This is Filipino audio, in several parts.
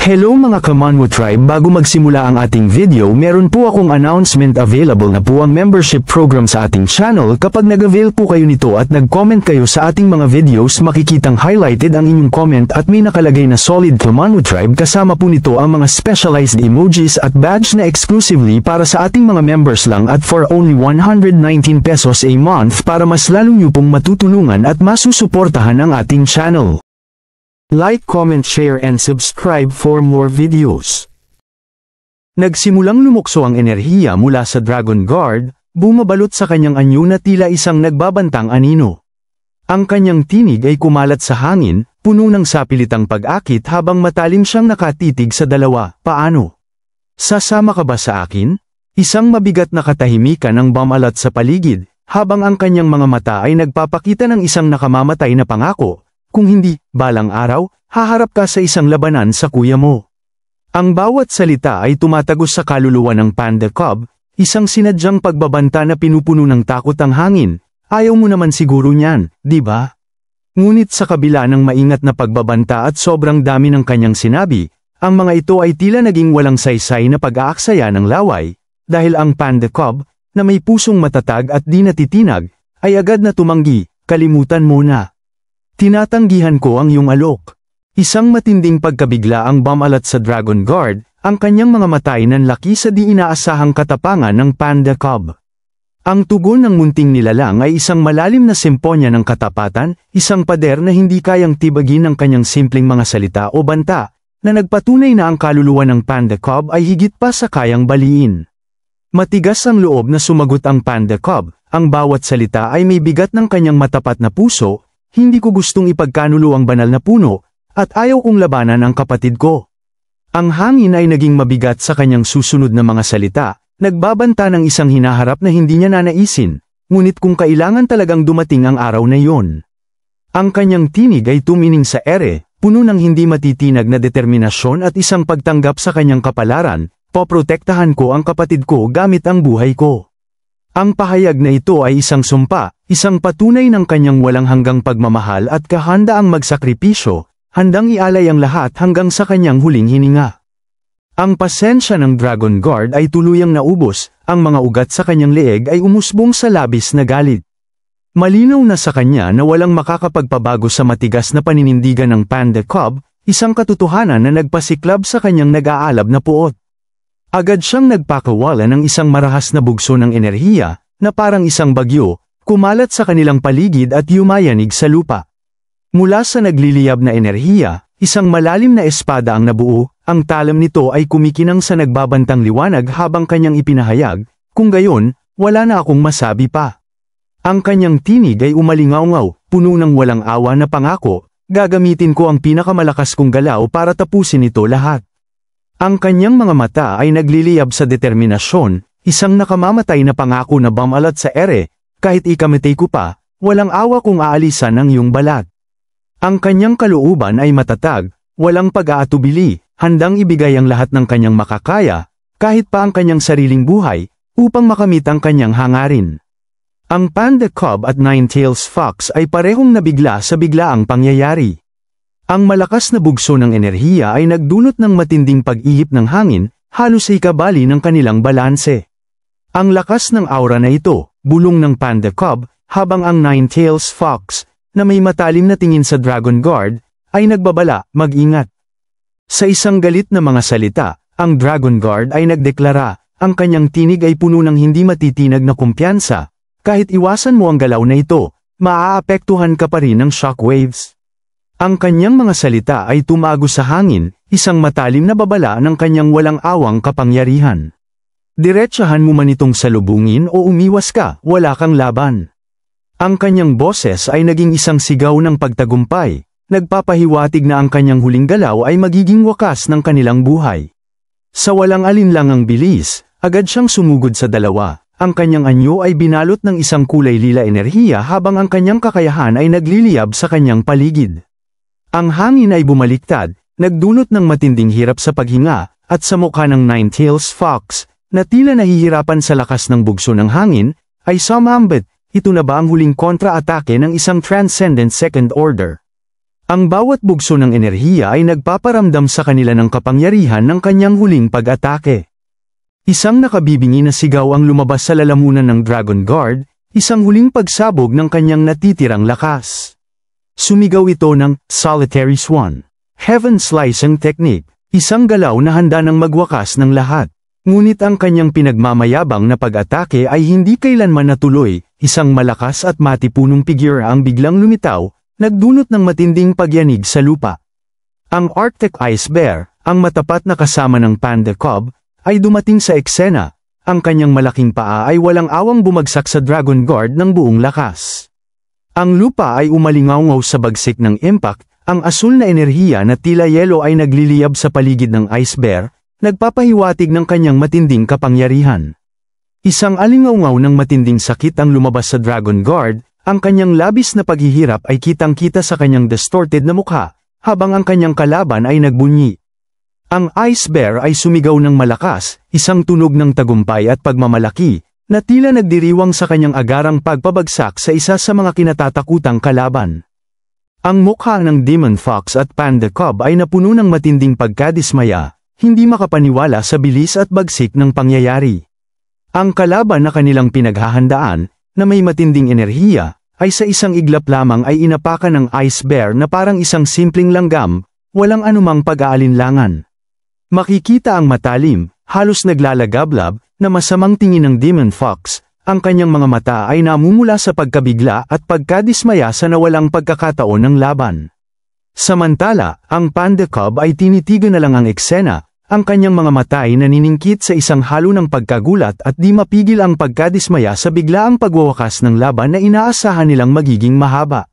Hello mga Kamanwo Tribe, bago magsimula ang ating video meron po akong announcement. Available na po ang membership program sa ating channel. Kapag nag-avail po kayo nito at nag-comment kayo sa ating mga videos, makikitang highlighted ang inyong comment at may nakalagay na solid Kamanwo Tribe. Kasama po nito ang mga specialized emojis at badge na exclusively para sa ating mga members lang at for only 119 pesos a month para mas lalo nyo pong matutulungan at masusuportahan ang ating channel. Like, comment, share and subscribe for more videos. Nagsimulang lumukso ang enerhiya mula sa Dragon Guard, bumabalot sa kanyang anyo na tila isang nagbabantang anino. Ang kanyang tinig ay kumalat sa hangin, puno ng sapilitang pag-akit habang matalim siyang nakatitig sa dalawa. Paano? Sasama ka ba sa akin? Isang mabigat na katahimikan ang bumalat sa paligid, habang ang kanyang mga mata ay nagpapakita ng isang nakamamatay na pangako. Kung hindi, balang araw, haharap ka sa isang labanan sa kuya mo. Ang bawat salita ay tumatagos sa kaluluwa ng Panda Cub, isang sinadyang pagbabanta na pinupuno ng takot ang hangin. Ayaw mo naman siguro niyan, di ba? Ngunit sa kabila ng maingat na pagbabanta at sobrang dami ng kanyang sinabi, ang mga ito ay tila naging walang saysay na pag-aaksaya ng laway, dahil ang Panda Cub, na may pusong matatag at di natitinag, ay agad na tumanggi. Kalimutan mo na. Tinatanggihan ko ang iyong alok. Isang matinding pagkabigla ang bumalat sa Dragon Guard, ang kanyang mga mata ay nanlaki sa di inaasahang katapangan ng Panda Cub. Ang tugon ng munting nilalang ay isang malalim na simponya ng katapatan, isang pader na hindi kayang tibagin ng kanyang simpleng mga salita o banta, na nagpatunay na ang kaluluwa ng Panda Cub ay higit pa sa kayang baliin. Matigas ang loob na sumagot ang Panda Cub, ang bawat salita ay may bigat ng kanyang matapat na puso. Hindi ko gustong ipagkanulo ang banal na puno, at ayaw kong labanan ang kapatid ko. Ang hangin ay naging mabigat sa kanyang susunod na mga salita, nagbabanta ng isang hinaharap na hindi niya nanaisin, ngunit kung kailangan talagang dumating ang araw na iyon. Ang kanyang tinig ay tumining sa ere, puno ng hindi matitinag na determinasyon at isang pagtanggap sa kanyang kapalaran. Poprotektahan ko ang kapatid ko gamit ang buhay ko. Ang pahayag na ito ay isang sumpa, isang patunay ng kanyang walang hanggang pagmamahal at kahandaang magsakripisyo, handang ialay ang lahat hanggang sa kanyang huling hininga. Ang pasensya ng Dragon Guard ay tuluyang naubos, ang mga ugat sa kanyang leeg ay umusbong sa labis na galit. Malinaw na sa kanya na walang makakapagpabago sa matigas na paninindigan ng Panda Cub, isang katotohanan na nagpasiklab sa kanyang nag-aalab na puot. Agad siyang nagpakawala ng isang marahas na bugso ng enerhiya, na parang isang bagyo, kumalat sa kanilang paligid at yumayanig sa lupa. Mula sa nagliliyab na enerhiya, isang malalim na espada ang nabuo, ang talam nito ay kumikinang sa nagbabantang liwanag habang kanyang ipinahayag, kung gayon, wala na akong masabi pa. Ang kanyang tinig ay umalingaw-ngaw, puno ng walang awa na pangako, gagamitin ko ang pinakamalakas kong galaw para tapusin ito lahat. Ang kanyang mga mata ay nagliliyab sa determinasyon, isang nakamamatay na pangako na bumalat sa ere, kahit ikamatay ko pa, walang awa kung aalisan ang iyong balat. Ang kanyang kalooban ay matatag, walang pag-aatubili, handang ibigay ang lahat ng kanyang makakaya, kahit pa ang kanyang sariling buhay, upang makamit ang kanyang hangarin. Ang Panda Cub at Nine-Tails Fox ay parehong nabigla sa biglaang pangyayari. Ang malakas na bugso ng enerhiya ay nagdulot ng matinding pag-ihip ng hangin, halos ay kabali ng kanilang balanse. Ang lakas ng aura na ito, bulong ng Panda Cub, habang ang Nine-Tails Fox, na may matalim na tingin sa Dragon Guard, ay nagbabala, mag-ingat. Sa isang galit na mga salita, ang Dragon Guard ay nagdeklara, ang kanyang tinig ay puno ng hindi matitinag na kumpiyansa, kahit iwasan mo ang galaw na ito, maaapektuhan ka pa rin ng shockwaves. Ang kanyang mga salita ay tumago sa hangin, isang matalim na babala ng kanyang walang awang kapangyarihan. Diretsahan mo man itong salubungin o umiwas ka, wala kang laban. Ang kanyang boses ay naging isang sigaw ng pagtagumpay, nagpapahiwatig na ang kanyang huling galaw ay magiging wakas ng kanilang buhay. Sa walang alinlangang bilis, agad siyang sumugod sa dalawa, ang kanyang anyo ay binalot ng isang kulay lila enerhiya habang ang kanyang kakayahan ay nagliliyab sa kanyang paligid. Ang hangin ay bumaliktad, nagdulot ng matinding hirap sa paghinga, at sa mukha ng Nine-Tails Fox, na tila nahihirapan sa lakas ng bugso ng hangin, ay sumambit, ito na ba ang huling kontra-atake ng isang Transcendent Second Order? Ang bawat bugso ng enerhiya ay nagpaparamdam sa kanila ng kapangyarihan ng kanyang huling pag-atake. Isang nakabibingi na sigaw ang lumabas sa lalamunan ng Dragon Guard, isang huling pagsabog ng kanyang natitirang lakas. Sumigaw ito ng Solitary Swan, Heaven Slicing Technique, isang galaw na handa ng magwakas ng lahat. Ngunit ang kanyang pinagmamayabang na pag-atake ay hindi kailanman natuloy, isang malakas at matipunong figura ang biglang lumitaw, nagdulot ng matinding pagyanig sa lupa. Ang Arctic Ice Bear, ang matapat na kasama ng Panda Cub, ay dumating sa eksena. Ang kanyang malaking paa ay walang awang bumagsak sa Dragon Guard ng buong lakas. Ang lupa ay umalingaw sa bagsik ng impact, ang asul na enerhiya na tila yelo ay nagliliyab sa paligid ng Ice Bear, nagpapahiwatig ng kanyang matinding kapangyarihan. Isang alingaw ng matinding sakit ang lumabas sa Dragon Guard, ang kanyang labis na paghihirap ay kitang-kita sa kanyang distorted na mukha, habang ang kanyang kalaban ay nagbunyi. Ang Ice Bear ay sumigaw ng malakas, isang tunog ng tagumpay at pagmamalaki, na tila nagdiriwang sa kanyang agarang pagpabagsak sa isa sa mga kinatatakutang kalaban. Ang mukha ng Demon Fox at Panda Cub ay napuno ng matinding pagkadismaya, hindi makapaniwala sa bilis at bagsik ng pangyayari. Ang kalaban na kanilang pinaghahandaan, na may matinding enerhiya, ay sa isang iglap lamang ay inapakan ng Ice Bear na parang isang simpleng langgam, walang anumang pag-aalinlangan. Makikita ang matalim, halos naglalagablab, na masamang tingin ng Demon Fox, ang kanyang mga mata ay namumula sa pagkabigla at pagkadismaya sa nawalang pagkakataon ng laban. Samantala, ang Panda Cub ay tinitigan na lang ang eksena, ang kanyang mga mata ay naniningkit sa isang halo ng pagkagulat at di mapigil ang pagkadismaya sa biglaang pagwawakas ng laban na inaasahan nilang magiging mahaba.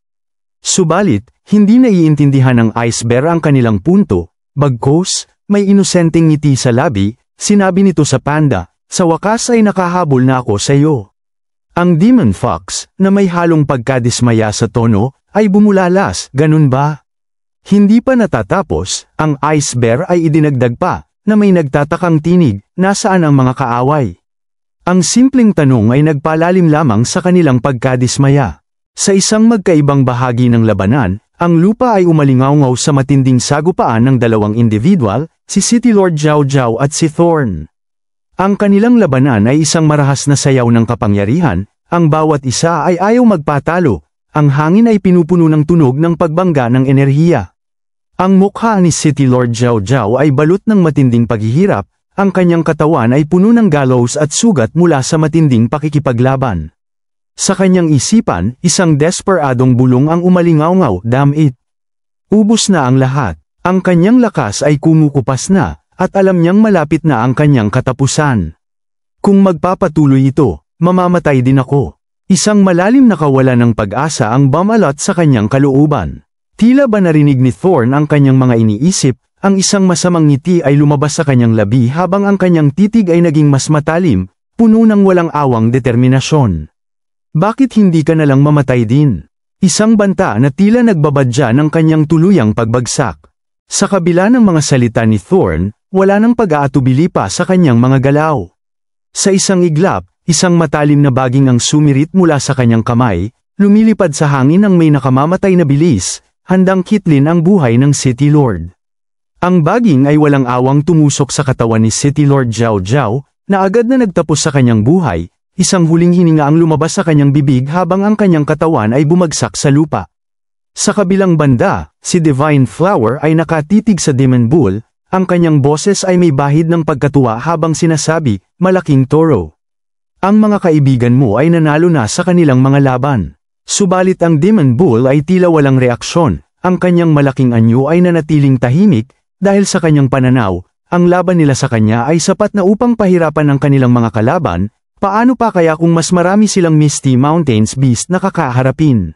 Subalit, hindi naiintindihan ng Ice Bear ang kanilang punto, bagkus, may inosenteng ngiti sa labi, sinabi nito sa Panda, sa wakas ay nakahabol na ako sa iyo. Ang Demon Fox, na may halong pagkadismaya sa tono, ay bumulalas, ganun ba? Hindi pa natatapos, ang Ice Bear ay idinagdag pa, na may nagtatakang tinig, nasaan ang mga kaaway? Ang simpleng tanong ay nagpalalim lamang sa kanilang pagkadismaya. Sa isang magkaibang bahagi ng labanan, ang lupa ay umalingaw sa matinding sagupaan ng dalawang individual, si City Lord Zhao Zhao at si Thorn. Ang kanilang labanan ay isang marahas na sayaw ng kapangyarihan, ang bawat isa ay ayaw magpatalo, ang hangin ay pinupuno ng tunog ng pagbangga ng enerhiya. Ang mukha ni City Lord Zhao Zhao ay balot ng matinding paghihirap, ang kanyang katawan ay puno ng gallows at sugat mula sa matinding pakikipaglaban. Sa kanyang isipan, isang desperadong bulong ang umalingaw, damn it. Ubos na ang lahat, ang kanyang lakas ay kumukupas na, at alam niyang malapit na ang kanyang katapusan. Kung magpapatuloy ito, mamamatay din ako. Isang malalim na kawalan ng pag-asa ang bumalot sa kanyang kalooban. Tila ba narinig ni Thorn ang kanyang mga iniisip, ang isang masamang ngiti ay lumabas sa kanyang labi habang ang kanyang titig ay naging mas matalim, puno ng walang awang determinasyon. Bakit hindi ka nalang mamatay din? Isang banta na tila nagbabadya ng kanyang tuluyang pagbagsak. Sa kabila ng mga salita ni Thorn, wala nang pag-aatubili pa sa kanyang mga galaw. Sa isang iglap, isang matalim na baging ang sumirit mula sa kanyang kamay, lumilipad sa hangin ng may nakamamatay na bilis, handang kitlin ang buhay ng City Lord. Ang baging ay walang awang tumusok sa katawan ni City Lord Zhao Zhao, na agad na nagtapos sa kanyang buhay, isang huling hininga ang lumabas sa kanyang bibig habang ang kanyang katawan ay bumagsak sa lupa. Sa kabilang banda, si Divine Flower ay nakatitig sa Demon Bull, ang kanyang boses ay may bahid ng pagkatuwa habang sinasabi, malaking toro. Ang mga kaibigan mo ay nanalo na sa kanilang mga laban. Subalit ang Demon Bull ay tila walang reaksyon, ang kanyang malaking anyo ay nanatiling tahimik, dahil sa kanyang pananaw, ang laban nila sa kanya ay sapat na upang pahirapan ang kanilang mga kalaban, paano pa kaya kung mas marami silang Misty Mountains Beast na kakaharapin?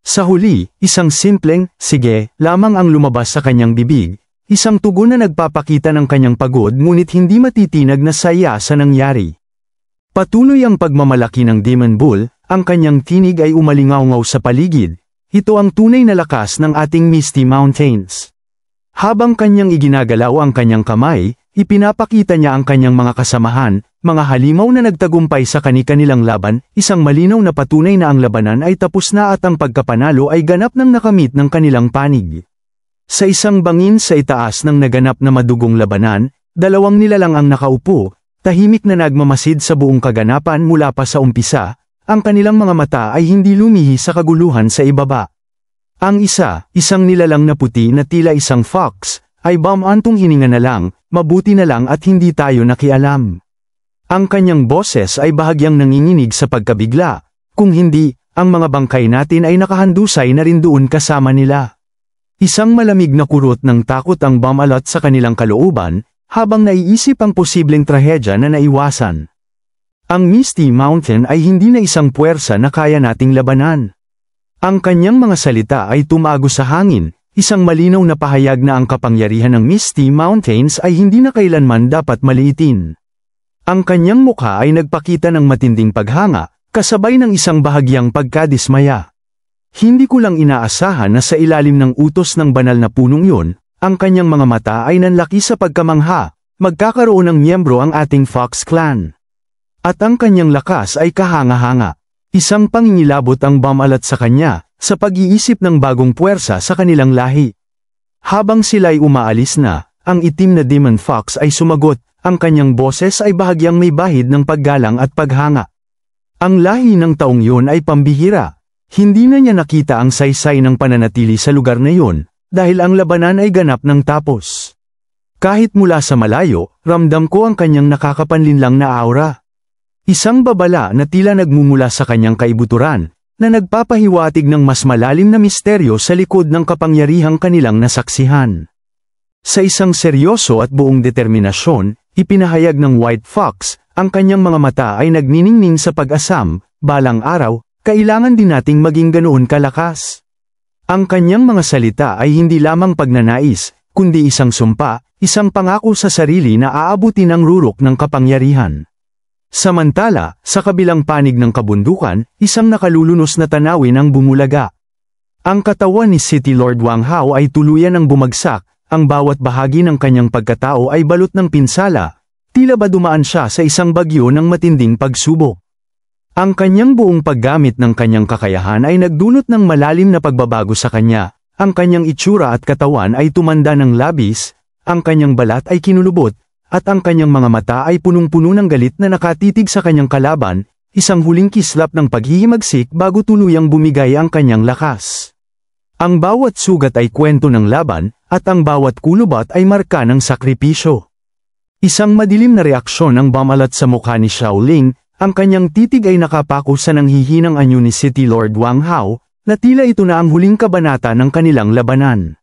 Sa huli, isang simpleng, sige, lamang ang lumabas sa kanyang bibig, isang tugon na nagpapakita ng kanyang pagod ngunit hindi matitinag na saya sa nangyari. Patuloy ang pagmamalaki ng Demon Bull, ang kanyang tinig ay umalingaw sa paligid, ito ang tunay na lakas ng ating Misty Mountains. Habang kanyang iginagalaw ang kanyang kamay, ipinapakita niya ang kanyang mga kasamahan, mga halimaw na nagtagumpay sa kani-kanilang laban, isang malinaw na patunay na ang labanan ay tapos na at ang pagkapanalo ay ganap nang nakamit ng kanilang panig. Sa isang bangin sa itaas ng naganap na madugong labanan, dalawang nilalang ang nakaupo, tahimik na nagmamasid sa buong kaganapan mula pa sa umpisa, ang kanilang mga mata ay hindi lumihi sa kaguluhan sa ibaba. Ang isa, isang nilalang na puti na tila isang fox, ay bumantong hininga na lang, mabuti na lang at hindi tayo nakialam. Ang kanyang boses ay bahagyang nanginginig sa pagkabigla, kung hindi, ang mga bangkay natin ay nakahandusay na rin doon kasama nila. Isang malamig na kurot ng takot ang bumalot sa kanilang kalooban, habang naiisip ang posibleng trahedya na naiwasan. Ang Misty Mountain ay hindi na isang puwersa na kaya nating labanan. Ang kanyang mga salita ay tumago sa hangin, isang malinaw na pahayag na ang kapangyarihan ng Misty Mountains ay hindi na kailanman dapat maliitin. Ang kanyang mukha ay nagpakita ng matinding paghanga, kasabay ng isang bahagyang pagkadismaya. Hindi ko lang inaasahan na sa ilalim ng utos ng banal na punong yun, ang kanyang mga mata ay nanlaki sa pagkamangha, magkakaroon ng miyembro ang ating Fox Clan. At ang kanyang lakas ay kahanga-hanga. Isang pangingilabot ang bumalat sa kanya, sa pag-iisip ng bagong puwersa sa kanilang lahi. Habang sila'y umaalis na, ang itim na Demon Fox ay sumagot, ang kanyang boses ay bahagyang may bahid ng paggalang at paghanga. Ang lahi ng taong yun ay pambihira. Hindi na niya nakita ang saysay ng pananatili sa lugar na yun, dahil ang labanan ay ganap ng tapos. Kahit mula sa malayo, ramdam ko ang kanyang nakakapanlinlang na aura. Isang babala na tila nagmumula sa kanyang kaibuturan, na nagpapahiwatig ng mas malalim na misteryo sa likod ng kapangyarihang kanilang nasaksihan. Sa isang seryoso at buong determinasyon, ipinahayag ng White Fox, ang kanyang mga mata ay nagniningning sa pag-asam, balang araw, kailangan din nating maging ganoon kalakas. Ang kanyang mga salita ay hindi lamang pagnanais, kundi isang sumpa, isang pangako sa sarili na aabutin ang rurok ng kapangyarihan. Samantala, sa kabilang panig ng kabundukan, isang nakalulunos na tanawin ang bumulaga. Ang katawan ni City Lord Wang Hao ay tuluyan ng bumagsak, ang bawat bahagi ng kanyang pagkatao ay balot ng pinsala, tila ba dumaan siya sa isang bagyo ng matinding pagsubok. Ang kanyang buong paggamit ng kanyang kakayahan ay nagdulot ng malalim na pagbabago sa kanya, ang kanyang itsura at katawan ay tumanda ng labis, ang kanyang balat ay kinulubot, at ang kanyang mga mata ay punong-puno ng galit na nakatitig sa kanyang kalaban, isang huling kislap ng paghihimagsik bago tuluyang bumigay ang kanyang lakas. Ang bawat sugat ay kwento ng laban, at ang bawat kulubat ay marka ng sakripisyo. Isang madilim na reaksyon ang bumalat sa mukha ni Shaoling, ang kanyang titig ay nakapako sa nanghihinang anyo ni City Lord Wang Hao, na tila ito na ang huling kabanata ng kanilang labanan.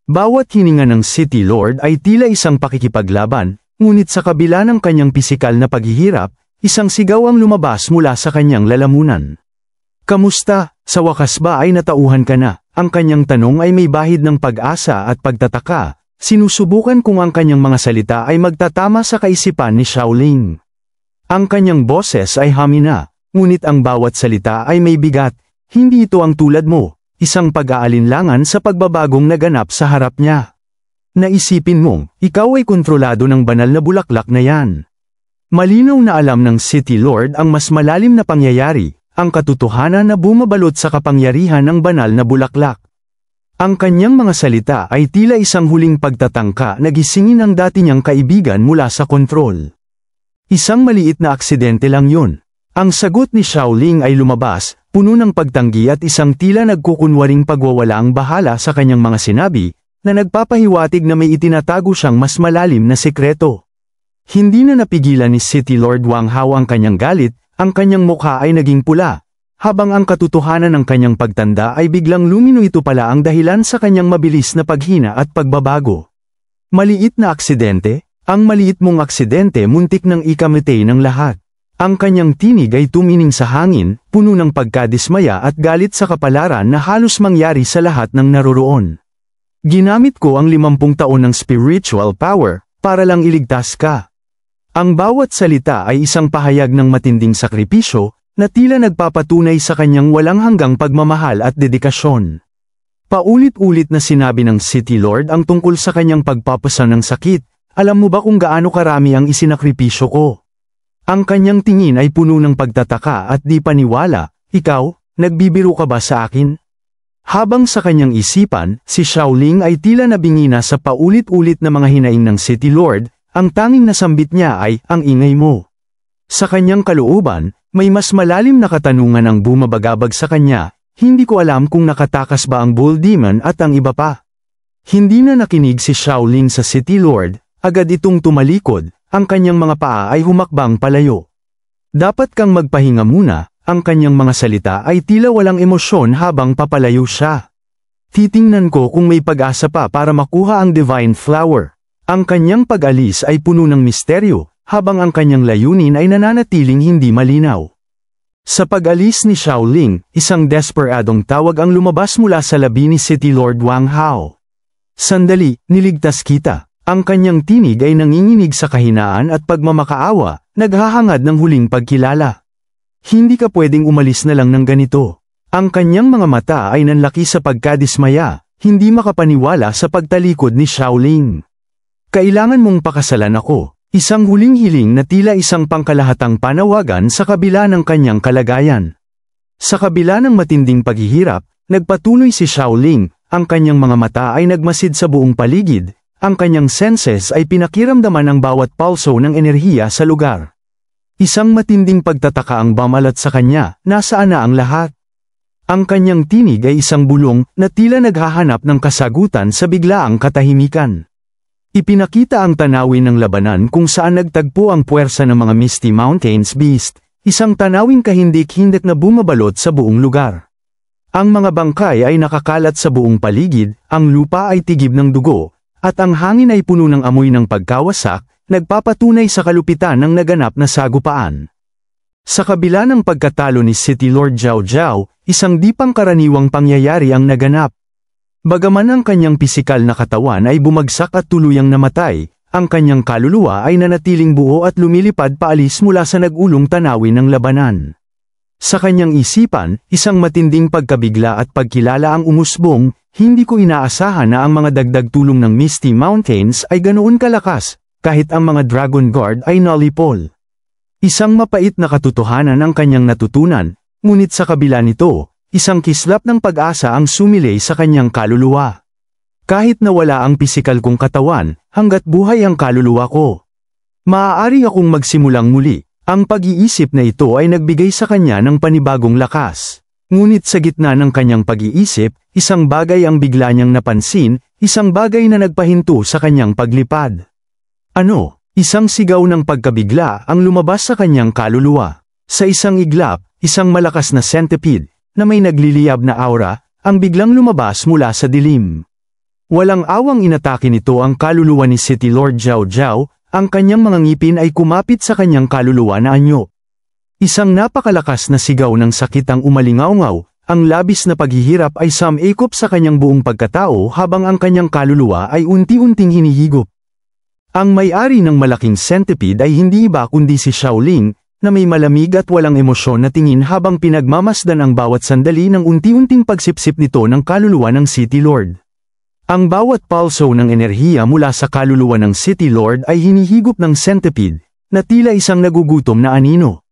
Bawat hininga ng City Lord ay tila isang pakikipaglaban, ngunit sa kabila ng kanyang pisikal na paghihirap, isang sigaw ang lumabas mula sa kanyang lalamunan. Kamusta? Sa wakas ba ay natauhan ka na? Ang kanyang tanong ay may bahid ng pag-asa at pagtataka, sinusubukan kung ang kanyang mga salita ay magtatama sa kaisipan ni Shaoling. Ang kanyang boses ay hamina, ngunit ang bawat salita ay may bigat, hindi ito ang tulad mo, isang pag-aalinlangan sa pagbabagong naganap sa harap niya. Naisipin mong, ikaw ay kontrolado ng banal na bulaklak na yan. Malinaw na alam ng City Lord ang mas malalim na pangyayari, ang katotohanan na bumabalot sa kapangyarihan ng banal na bulaklak. Ang kanyang mga salita ay tila isang huling pagtatangka na gisingin ang dati niyang kaibigan mula sa kontrol. Isang maliit na aksidente lang yun. Ang sagot ni Shaoling ay lumabas, puno ng pagtanggi at isang tila nagkukunwaring pagwawalaang bahala sa kanyang mga sinabi, na nagpapahiwatig na may itinatago siyang mas malalim na sekreto. Hindi na napigilan ni City Lord Wang Hao ang kanyang galit, ang kanyang mukha ay naging pula, habang ang katotohanan ng kanyang pagtanda ay biglang lumino ito pala ang dahilan sa kanyang mabilis na paghina at pagbabago. Maliit na aksidente? Ang maliit mong aksidente muntik ng ikamatay ng lahat. Ang kanyang tinig ay tumining sa hangin, puno ng pagkadismaya at galit sa kapalaran na halos mangyari sa lahat ng naroroon. Ginamit ko ang 50 taon ng spiritual power, para lang iligtas ka. Ang bawat salita ay isang pahayag ng matinding sakripisyo, na tila nagpapatunay sa kanyang walang hanggang pagmamahal at dedikasyon. Paulit-ulit na sinabi ng City Lord ang tungkol sa kanyang pagpapasa ng sakit, alam mo ba kung gaano karami ang isinakripisyo ko? Ang kanyang tingin ay puno ng pagtataka at di paniwala. Ikaw, nagbibiro ka ba sa akin? Habang sa kanyang isipan, si Xiaoling ay tila nabingi na sa paulit-ulit na mga hinaing ng City Lord, ang tanging nasambit niya ay, ang ingay mo. Sa kanyang kalooban, may mas malalim na katanungan ang bumabagabag sa kanya, hindi ko alam kung nakatakas ba ang Bull Demon at ang iba pa. Hindi na nakinig si Xiaoling sa City Lord, agad itong tumalikod, ang kanyang mga paa ay humakbang palayo. Dapat kang magpahinga muna, ang kanyang mga salita ay tila walang emosyon habang papalayo siya. Titingnan ko kung may pag-asa pa para makuha ang Divine Flower. Ang kanyang pag-alis ay puno ng misteryo, habang ang kanyang layunin ay nananatiling hindi malinaw. Sa pag-alis ni Xiaoling, isang desperadong tawag ang lumabas mula sa labi ni City Lord Wang Hao. Sandali, niligtas kita. Ang kanyang tinig ay nanginginig sa kahinaan at pagmamakaawa, naghahangad ng huling pagkilala. Hindi ka pwedeng umalis na lang ng ganito. Ang kanyang mga mata ay nanlaki sa pagkadismaya, hindi makapaniwala sa pagtalikod ni Xiaoling. Kailangan mong pakasalan ako, isang huling hiling na tila isang pangkalahatang panawagan sa kabila ng kanyang kalagayan. Sa kabila ng matinding paghihirap, nagpatuloy si Xiaoling, ang kanyang mga mata ay nagmasid sa buong paligid. Ang kanyang senses ay pinakiramdaman ang bawat pulso ng enerhiya sa lugar. Isang matinding pagtataka ang bumalat sa kanya, nasaan na ang lahat? Ang kanyang tinig ay isang bulong na tila naghahanap ng kasagutan sa biglaang katahimikan. Ipinakita ang tanawin ng labanan kung saan nagtagpo ang puwersa ng mga Misty Mountains Beast, isang tanawin kahindik-hindik na bumabalot sa buong lugar. Ang mga bangkay ay nakakalat sa buong paligid, ang lupa ay tigib ng dugo, at ang hangin ay puno ng amoy ng pagkawasak, nagpapatunay sa kalupitan ng naganap na sagupaan. Sa kabila ng pagkatalo ni City Lord Zhao Zhao, isang di pangkaraniwang pangyayari ang naganap. Bagaman ang kanyang pisikal na katawan ay bumagsak at tuluyang namatay, ang kanyang kaluluwa ay nanatiling buo at lumilipad paalis mula sa nag-ulong tanawin ng labanan. Sa kanyang isipan, isang matinding pagkabigla at pagkilala ang umusbong. Hindi ko inaasahan na ang mga dagdag tulong ng Misty Mountains ay ganoon kalakas, kahit ang mga Dragon Guard ay nullipol. Isang mapait na katotohanan ang kanyang natutunan, ngunit sa kabila nito, isang kislap ng pag-asa ang sumilay sa kanyang kaluluwa. Kahit nawala ang pisikal kong katawan, hanggat buhay ang kaluluwa ko. Maaari akong magsimulang muli, ang pag-iisip na ito ay nagbigay sa kanya ng panibagong lakas. Ngunit sa gitna ng kanyang pag-iisip, isang bagay ang bigla niyang napansin, isang bagay na nagpahinto sa kanyang paglipad. Ano? Isang sigaw ng pagkabigla ang lumabas sa kanyang kaluluwa. Sa isang iglap, isang malakas na centipede, na may nagliliyab na aura, ang biglang lumabas mula sa dilim. Walang awang inatake nito ang kaluluwa ni City Lord Zhao Zhao, ang kanyang mga ngipin ay kumapit sa kanyang kaluluwa na anyo. Isang napakalakas na sigaw ng sakit ang umalingaw-ngaw, ang labis na paghihirap ay sumikop sa kanyang buong pagkatao habang ang kanyang kaluluwa ay unti-unting hinihigop. Ang may-ari ng malaking centipede ay hindi iba kundi si Xiaoling, na may malamig at walang emosyon na tingin habang pinagmamasdan ang bawat sandali ng unti-unting pagsipsip nito ng kaluluwa ng City Lord. Ang bawat pulso ng enerhiya mula sa kaluluwa ng City Lord ay hinihigop ng centipede, na tila isang nagugutom na anino.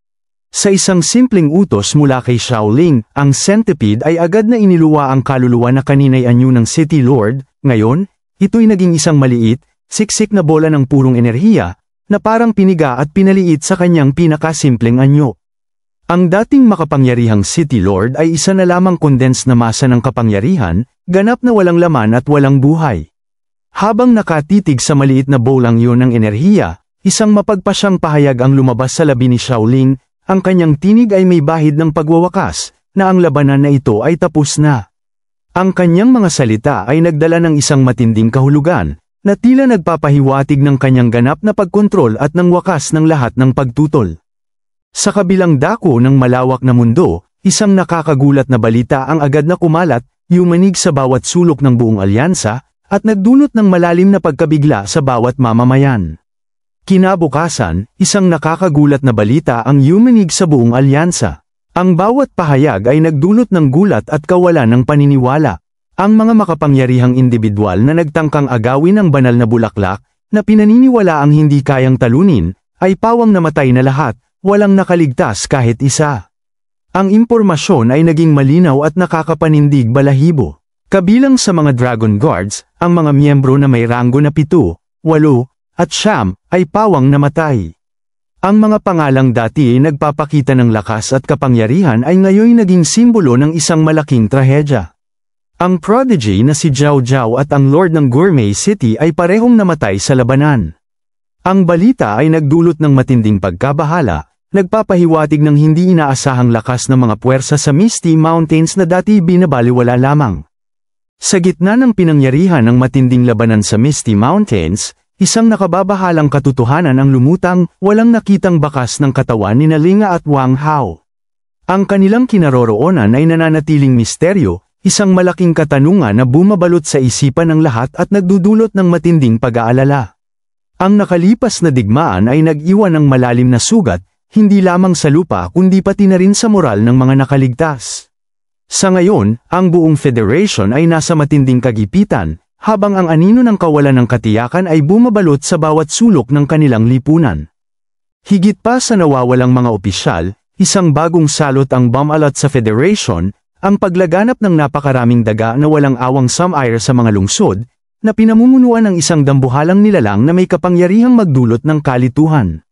Sa isang simpleng utos mula kay Xiaoling, ang centipede ay agad na iniluwa ang kaluluwa na kaninay anyo ng City Lord. Ngayon, ito'y naging isang maliit, siksik na bola ng purong enerhiya, na parang piniga at pinaliit sa kanyang pinakasimpleng anyo. Ang dating makapangyarihang City Lord ay isa na lamang condensed na masa ng kapangyarihan, ganap na walang laman at walang buhay. Habang nakatitig sa maliit na bolang yun ng enerhiya, isang mapagpasyang pahayag ang lumabas sa labi ni Xiaoling. Ang kanyang tinig ay may bahid ng pagwawakas, na ang labanan na ito ay tapos na. Ang kanyang mga salita ay nagdala ng isang matinding kahulugan, na tila nagpapahiwatig ng kanyang ganap na pagkontrol at ng wakas ng lahat ng pagtutol. Sa kabilang dako ng malawak na mundo, isang nakakagulat na balita ang agad na kumalat, yumanig sa bawat sulok ng buong alyansa, at nagdulot ng malalim na pagkabigla sa bawat mamamayan. Kinabukasan, isang nakakagulat na balita ang yumanig sa buong alyansa. Ang bawat pahayag ay nagdulot ng gulat at kawalan ng paniniwala. Ang mga makapangyarihang individual na nagtangkang agawin ang banal na bulaklak, na pinaniniwala ang hindi kayang talunin, ay pawang namatay na lahat, walang nakaligtas kahit isa. Ang impormasyon ay naging malinaw at nakakapanindig balahibo. Kabilang sa mga Dragon Guards, ang mga miyembro na may ranggo na 7, 8, at 9 ay pawang namatay. Ang mga pangalang dati ay nagpapakita ng lakas at kapangyarihan ay ngayon naging simbolo ng isang malaking trahedya. Ang prodigy na si Zhao Zhao at ang Lord ng Gourmet City ay parehong namatay sa labanan. Ang balita ay nagdulot ng matinding pagkabahala, nagpapahiwatig ng hindi inaasahang lakas ng mga puwersa sa Misty Mountains na dati binabaliwala lamang. Sa gitna ng pinangyarihan ng matinding labanan sa Misty Mountains, isang nakababahalang katotohanan ang lumutang, walang nakitang bakas ng katawan ni Linga at Wang Hao. Ang kanilang kinaroroonan ay nananatiling misteryo, isang malaking katanungan na bumabalot sa isipan ng lahat at nagdudulot ng matinding pag-aalala. Ang nakalipas na digmaan ay nag-iwan ng malalim na sugat, hindi lamang sa lupa kundi pati na rin sa moral ng mga nakaligtas. Sa ngayon, ang buong federation ay nasa matinding kagipitan, habang ang anino ng kawalan ng katiyakan ay bumabalot sa bawat sulok ng kanilang lipunan. Higit pa sa nawawalang mga opisyal, isang bagong salot ang bumalat sa federation, ang paglaganap ng napakaraming daga na walang awang sumire sa mga lungsod, na pinamumunuan ng isang dambuhalang nilalang na may kapangyarihang magdulot ng kalituhan.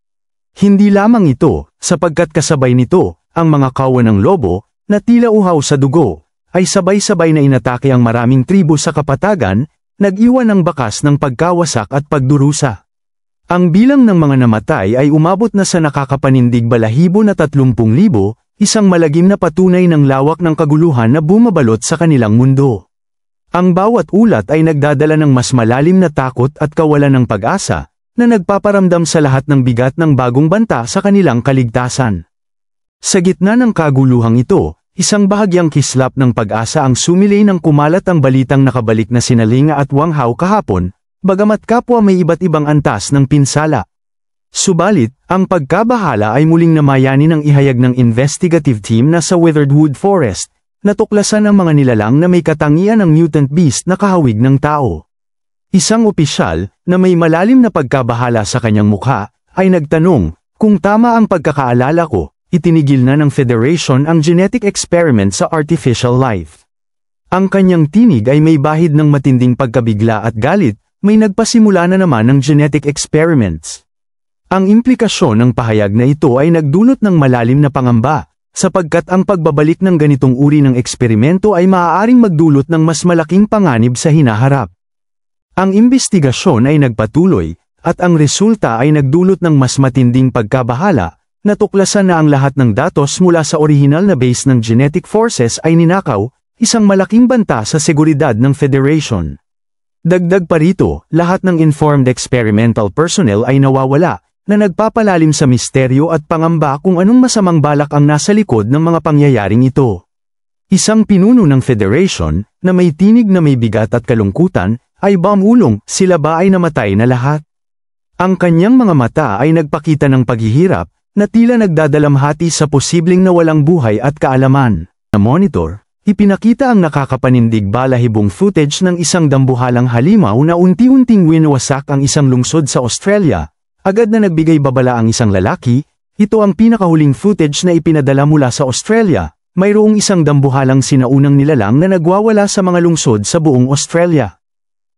Hindi lamang ito, sapagkat kasabay nito, ang mga kawan ng lobo, na tila uhaw sa dugo, ay sabay-sabay na inatake ang maraming tribo sa kapatagan, nag-iwan ng bakas ng pagkawasak at pagdurusa. Ang bilang ng mga namatay ay umabot na sa nakakapanindig balahibo na 30,000, isang malagim na patunay ng lawak ng kaguluhan na bumabalot sa kanilang mundo. Ang bawat ulat ay nagdadala ng mas malalim na takot at kawalan ng pag-asa, na nagpaparamdam sa lahat ng bigat ng bagong banta sa kanilang kaligtasan. Sa gitna ng kaguluhang ito, isang bahagyang kislap ng pag-asa ang sumilay ng kumalat ang balitang nakabalik na sina Linga at Wang Hao kahapon, bagamat kapwa may iba't ibang antas ng pinsala. Subalit, ang pagkabahala ay muling namayani ng ihayag ng investigative team na sa Witheredwood Forest, natuklasan ang mga nilalang na may katangian ng mutant beast na kahawig ng tao. Isang opisyal, na may malalim na pagkabahala sa kanyang mukha, ay nagtanong, kung tama ang pagkakaalala ko, itinigil na ng Federation ang genetic experiment sa artificial life. Ang kanyang tinig ay may bahid ng matinding pagkabigla at galit, may nagpasimula na naman ng genetic experiments. Ang implikasyon ng pahayag na ito ay nagdulot ng malalim na pangamba, sapagkat ang pagbabalik ng ganitong uri ng eksperimento ay maaaring magdulot ng mas malaking panganib sa hinaharap. Ang imbestigasyon ay nagpatuloy, at ang resulta ay nagdulot ng mas matinding pagkabahala, natuklasan na ang lahat ng datos mula sa orihinal na base ng genetic forces ay ninakaw, isang malaking banta sa seguridad ng Federation. Dagdag pa rito, lahat ng informed experimental personnel ay nawawala, na nagpapalalim sa misteryo at pangamba kung anong masamang balak ang nasa likod ng mga pangyayaring ito. Isang pinuno ng Federation, na may tinig na may bigat at kalungkutan, ay bumulong, sila ba ay namatay na lahat? Ang kanyang mga mata ay nagpakita ng paghihirap, na tila nagdadalamhati sa posibleng nawalang buhay at kaalaman. Na monitor, ipinakita ang nakakapanindig balahibong footage ng isang dambuhalang halimaw na unti-unting winawasak ang isang lungsod sa Australia. Agad na nagbigay babala ang isang lalaki, ito ang pinakahuling footage na ipinadala mula sa Australia. Mayroong isang dambuhalang sinaunang nilalang na nagwawala sa mga lungsod sa buong Australia.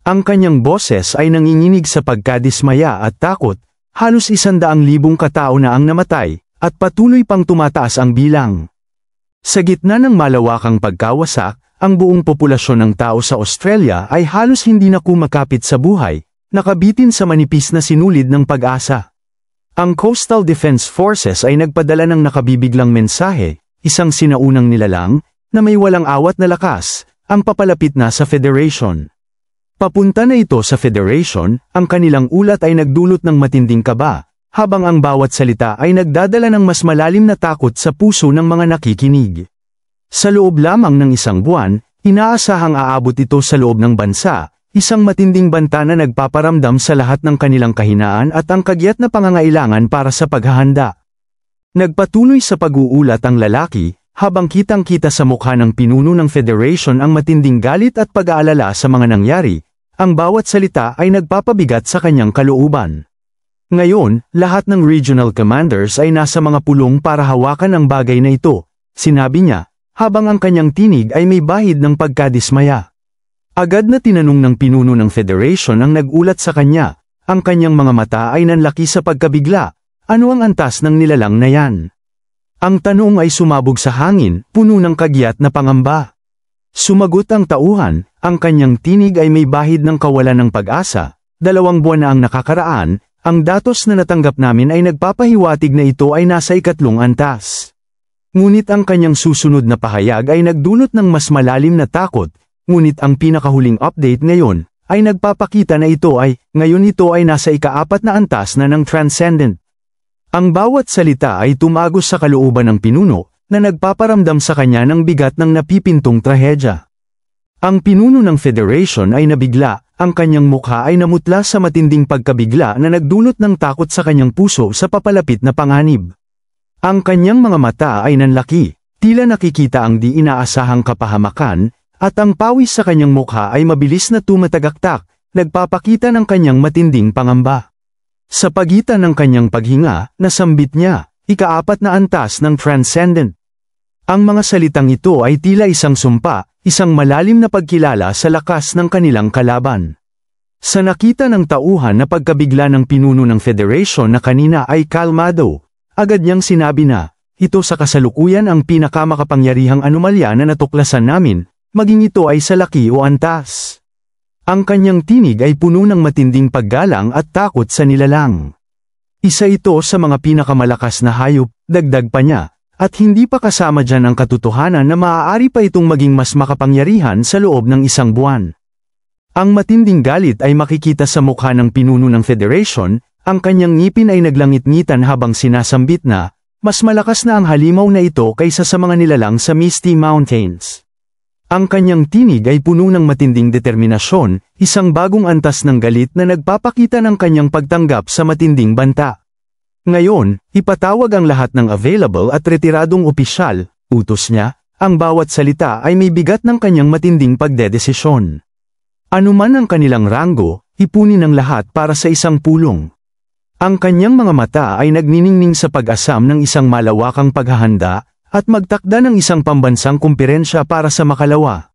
Ang kanyang boses ay nanginginig sa pagkadismaya at takot, halos 100,000 katao na ang namatay, at patuloy pang tumataas ang bilang. Sa gitna ng malawakang pagkawasak, ang buong populasyon ng tao sa Australia ay halos hindi na kumakapit sa buhay, nakabitin sa manipis na sinulid ng pag-asa. Ang Coastal Defense Forces ay nagpadala ng nakabibiglang mensahe, isang sinaunang nilalang, na may walang awat na lakas, ang papalapit na sa Federation. Papunta na ito sa Federation, ang kanilang ulat ay nagdulot ng matinding kaba, habang ang bawat salita ay nagdadala ng mas malalim na takot sa puso ng mga nakikinig. Sa loob lamang ng isang buwan, inaasahang aabot ito sa loob ng bansa, isang matinding banta na nagpaparamdam sa lahat ng kanilang kahinaan at ang kagyat na pangangailangan para sa paghahanda. Nagpatuloy sa pag-uulat ang lalaki, habang kitang-kita sa mukha ng pinuno ng Federation ang matinding galit at pag-aalala sa mga nangyari. Ang bawat salita ay nagpapabigat sa kanyang kalooban. Ngayon, lahat ng regional commanders ay nasa mga pulong para hawakan ang bagay na ito, sinabi niya, habang ang kanyang tinig ay may bahid ng pagkadismaya. Agad na tinanong ng pinuno ng Federation ang nagulat sa kanya, ang kanyang mga mata ay nanlaki sa pagkabigla, ano ang antas ng nilalang na yan? Ang tanong ay sumabog sa hangin, puno ng kagiat na pangamba. Sumagot ang tauhan, ang kanyang tinig ay may bahid ng kawalan ng pag-asa, 2 buwan na ang nakakaraan, ang datos na natanggap namin ay nagpapahiwatig na ito ay nasa 3 antas. Ngunit ang kanyang susunod na pahayag ay nagdulot ng mas malalim na takot, ngunit ang pinakahuling update ngayon, ay nagpapakita na ngayon ito ay nasa 4 na antas na ng Transcendent. Ang bawat salita ay tumagos sa kalooban ng pinuno, na nagpaparamdam sa kanya ng bigat ng napipintong trahedya. Ang pinuno ng Federation ay nabigla, ang kanyang mukha ay namutla sa matinding pagkabigla na nagdulot ng takot sa kanyang puso sa papalapit na panganib. Ang kanyang mga mata ay nanlaki, tila nakikita ang di inaasahang kapahamakan, at ang pawis sa kanyang mukha ay mabilis na tumatagaktak, nagpapakita ng kanyang matinding pangamba. Sa pagitan ng kanyang paghinga, nasambit niya, 4 na antas ng Transcendent. Ang mga salitang ito ay tila isang sumpa, isang malalim na pagkilala sa lakas ng kanilang kalaban. Sa nakita ng tauhan na pagkabigla ng pinuno ng Federation na kanina ay kalmado, agad niyang sinabi na, ito sa kasalukuyan ang pinakamakapangyarihang anomalya na natuklasan namin, maging ito ay sa laki o antas. Ang kanyang tinig ay puno ng matinding paggalang at takot sa nilalang. Isa ito sa mga pinakamalakas na hayop, dagdag pa niya, at hindi pa kasama dyan ang katotohanan na maaari pa itong maging mas makapangyarihan sa loob ng 1 buwan. Ang matinding galit ay makikita sa mukha ng pinuno ng Federation, ang kanyang ngipin ay naglangit-ngitan habang sinasambit na, mas malakas na ang halimaw na ito kaysa sa mga nilalang sa Misty Mountains. Ang kanyang tinig ay puno ng matinding determinasyon, isang bagong antas ng galit na nagpapakita ng kanyang pagtanggap sa matinding banta. Ngayon, ipatawag ang lahat ng available at retiradong opisyal, utos niya, ang bawat salita ay may bigat ng kanyang matinding pagdedesisyon. Anuman ang kanilang ranggo, ipunin ng lahat para sa isang pulong. Ang kanyang mga mata ay nagniningning sa pag-asam ng isang malawakang paghahanda, at magtakda ng isang pambansang kumperensya para sa makalawa.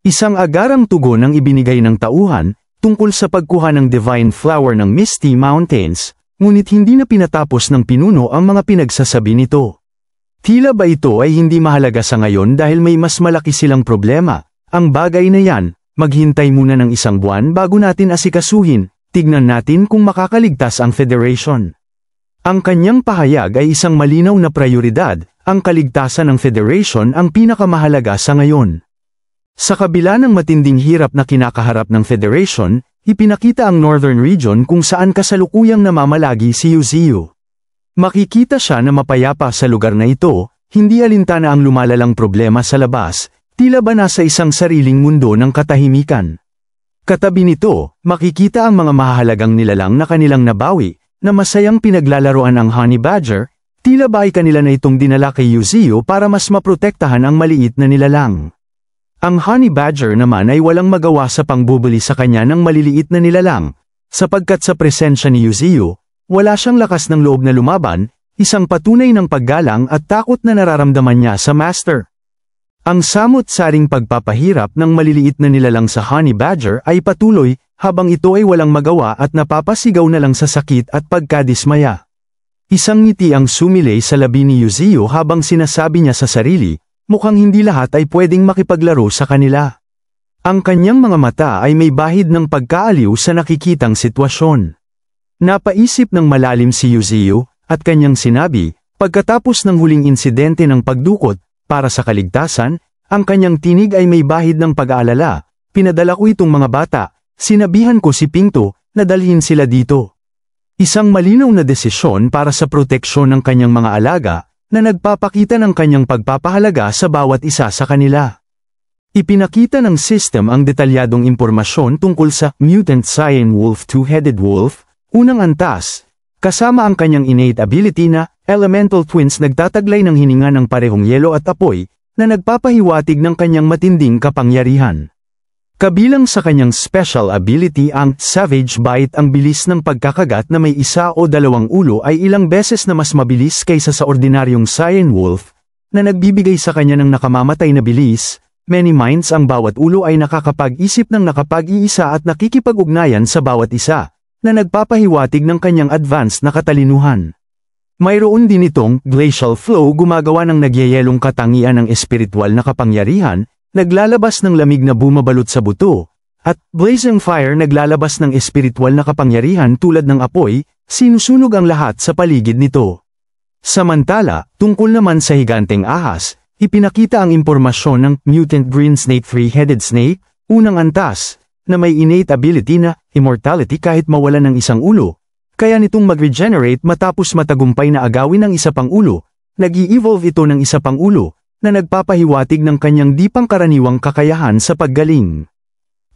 Isang agarang tugon ang ibinigay ng tauhan, tungkol sa pagkuha ng Divine Flower ng Misty Mountains, ngunit hindi na pinatapos ng pinuno ang mga pinagsasabi nito. Tila ba ito ay hindi mahalaga sa ngayon dahil may mas malaki silang problema? Ang bagay na yan, maghintay muna ng 1 buwan bago natin asikasuhin, tignan natin kung makakaligtas ang Federation. Ang kanyang pahayag ay isang malinaw na prioridad, ang kaligtasan ng Federation ang pinakamahalaga sa ngayon. Sa kabila ng matinding hirap na kinakaharap ng Federation, ipinakita ang Northern Region kung saan kasalukuyang namamalagi si Yuziu. Makikita siya na mapayapa sa lugar na ito, hindi alintana ang lumalalang problema sa labas, tila ba nasa isang sariling mundo ng katahimikan. Katabi nito, makikita ang mga mahahalagang nilalang na kanilang nabawi, na masayang pinaglalaroan ang Honey Badger, tila ba ay kanila na itong dinala kay Yuziu para mas maprotektahan ang maliit na nilalang. Ang Honey Badger naman ay walang magawa sa pangbubuli sa kanya ng maliliit na nilalang, sapagkat sa presensya ni Yuziu, wala siyang lakas ng loob na lumaban, isang patunay ng paggalang at takot na nararamdaman niya sa Master. Ang samot-saring pagpapahirap ng maliliit na nilalang sa Honey Badger ay patuloy, habang ito ay walang magawa at napapasigaw na lang sa sakit at pagkadismaya. Isang ngiti ang sumilay sa labi ni Yuziu habang sinasabi niya sa sarili, mukhang hindi lahat ay pwedeng makipaglaro sa kanila. Ang kanyang mga mata ay may bahid ng pagkaaliw sa nakikitang sitwasyon. Napaisip ng malalim si Yuziu, at kanyang sinabi, pagkatapos ng huling insidente ng pagdukot, para sa kaligtasan, ang kanyang tinig ay may bahid ng pag-aalala, pinadala ko itong mga bata, sinabihan ko si Pinto, na dalhin sila dito. Isang malinaw na desisyon para sa proteksyon ng kanyang mga alaga, na nagpapakita ng kanyang pagpapahalaga sa bawat isa sa kanila. Ipinakita ng system ang detalyadong impormasyon tungkol sa Mutant Cyan Wolf Two-Headed Wolf, unang antas, kasama ang kanyang innate ability na Elemental Twins nagtataglay ng hininga ng parehong yelo at apoy, na nagpapahiwatig ng kanyang matinding kapangyarihan. Kabilang sa kanyang special ability ang Savage Bite. Ang bilis ng pagkakagat na may isa o dalawang ulo ay ilang beses na mas mabilis kaysa sa ordinaryong Cyan Wolf, na nagbibigay sa kanya ng nakamamatay na bilis. Many minds. Ang bawat ulo ay nakakapag-isip ng nakapag-iisa at nakikipag-ugnayan sa bawat isa, na nagpapahiwatig ng kanyang advanced na katalinuhan. Mayroon din itong Glacial Flow, gumagawa ng nagyayelong katangian ng espiritual na kapangyarihan, naglalabas ng lamig na bumabalot sa buto, at Blazing Fire, naglalabas ng espiritual na kapangyarihan tulad ng apoy, sinusunog ang lahat sa paligid nito. Samantala, tungkol naman sa higanteng ahas, ipinakita ang impormasyon ng Mutant Green Snake Three-Headed Snake, unang antas, na may innate ability na immortality kahit mawalan ng isang ulo, kaya nitong mag-regenerate matapos matagumpay na agawin ng isa pang ulo, nag-i-evolve ito ng isa pang ulo, na nagpapahiwatig ng kanyang di pangkaraniwang kakayahan sa paggaling.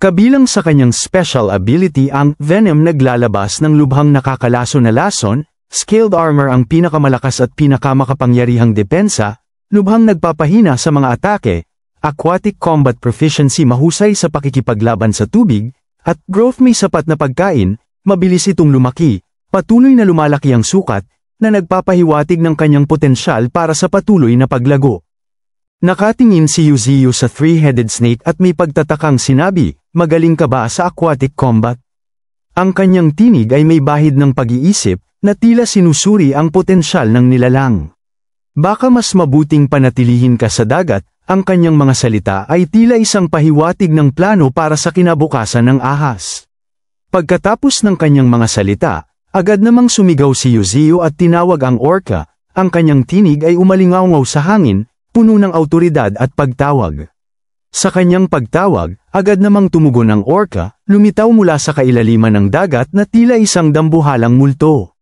Kabilang sa kanyang special ability ang Venom, naglalabas ng lubhang nakakalaso na lason, Scaled Armor ang pinakamalakas at pinakamakapangyarihang depensa, lubhang nagpapahina sa mga atake, Aquatic Combat Proficiency, mahusay sa pakikipaglaban sa tubig, at Growth, may sapat na pagkain, mabilis itong lumaki, patuloy na lumalaki ang sukat, na nagpapahiwatig ng kanyang potensyal para sa patuloy na paglago. Nakatingin si Yuziu sa Three-Headed Snake at may pagtatakang sinabi, "Magaling ka ba sa aquatic combat?" Ang kanyang tinig ay may bahid ng pag-iisip, na tila sinusuri ang potensyal ng nilalang. "Baka mas mabuting panatilihin ka sa dagat." Ang kanyang mga salita ay tila isang pahiwatig ng plano para sa kinabukasan ng ahas. Pagkatapos ng kanyang mga salita, agad namang sumigaw si Yuziu at tinawag ang orca. Ang kanyang tinig ay umalingaw sa hangin, puno ng awtoridad at pagtawag. Sa kanyang pagtawag, agad namang tumugon ang orca, lumitaw mula sa kailaliman ng dagat na tila isang dambuhalang multo.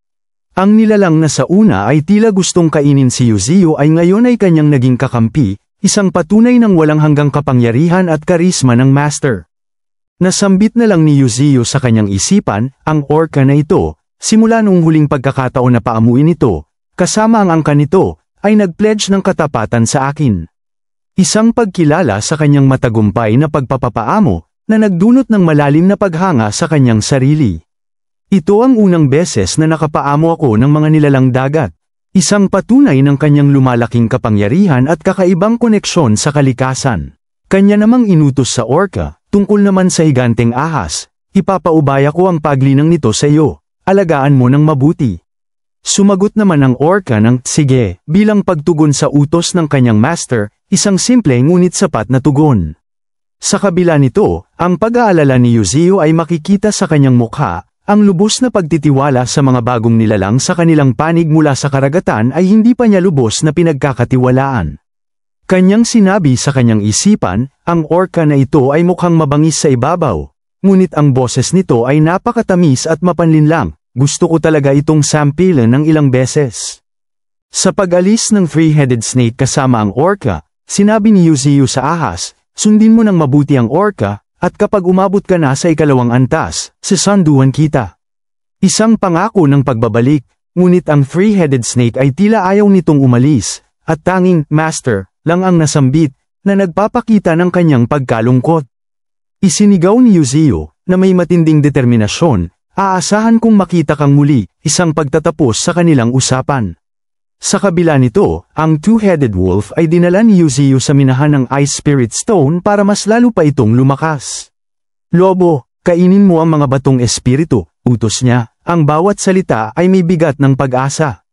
Ang nilalang na sa una ay tila gustong kainin si Yuziu ay ngayon ay kanyang naging kakampi, isang patunay ng walang hanggang kapangyarihan at karisma ng master. Nasambit na lang ni Yuziu sa kanyang isipan, ang orca na ito, simula noong huling pagkakataon na paamuin ito, kasama ang angka nito, ay nag-pledge ng katapatan sa akin. Isang pagkilala sa kanyang matagumpay na pagpapapaamo, na nagdulot ng malalim na paghanga sa kanyang sarili. Ito ang unang beses na nakapaamo ako ng mga nilalang dagat. Isang patunay ng kanyang lumalaking kapangyarihan at kakaibang koneksyon sa kalikasan. Kanya namang inutos sa orca, tungkol naman sa higanteng ahas, "Ipapaubaya ko ang paglinang nito sa iyo, alagaan mo ng mabuti." Sumagot naman ang orca ng "Sige," bilang pagtugon sa utos ng kanyang master, isang simple ngunit sapat na tugon. Sa kabila nito, ang pag-aalala ni Yuziu ay makikita sa kanyang mukha, ang lubos na pagtitiwala sa mga bagong nilalang sa kanilang panig mula sa karagatan ay hindi pa niya lubos na pinagkakatiwalaan. Kanyang sinabi sa kanyang isipan, ang orca na ito ay mukhang mabangis sa ibabaw, ngunit ang boses nito ay napakatamis at mapanlinlang. Gusto ko talaga itong sampilan ng ilang beses. Sa pag-alis ng Three-Headed Snake kasama ang orca, sinabi ni Yuziu sa ahas, "Sundin mo ng mabuti ang orca, at kapag umabot ka na sa ikalawang antas, sasanduan kita." Isang pangako ng pagbabalik, ngunit ang Three-Headed Snake ay tila ayaw nitong umalis, at tanging "Master" lang ang nasambit, na nagpapakita ng kanyang pagkalungkot. Isinigaw ni Yuziu, na may matinding determinasyon, "Aasahan kong makita kang muli," isang pagtatapos sa kanilang usapan. Sa kabila nito, ang Two-Headed Wolf ay dinala ni Yuziu sa minahan ng Ice Spirit Stone para mas lalo pa itong lumakas. "Lobo, kainin mo ang mga batong espiritu," utos niya, ang bawat salita ay may bigat ng pag-asa.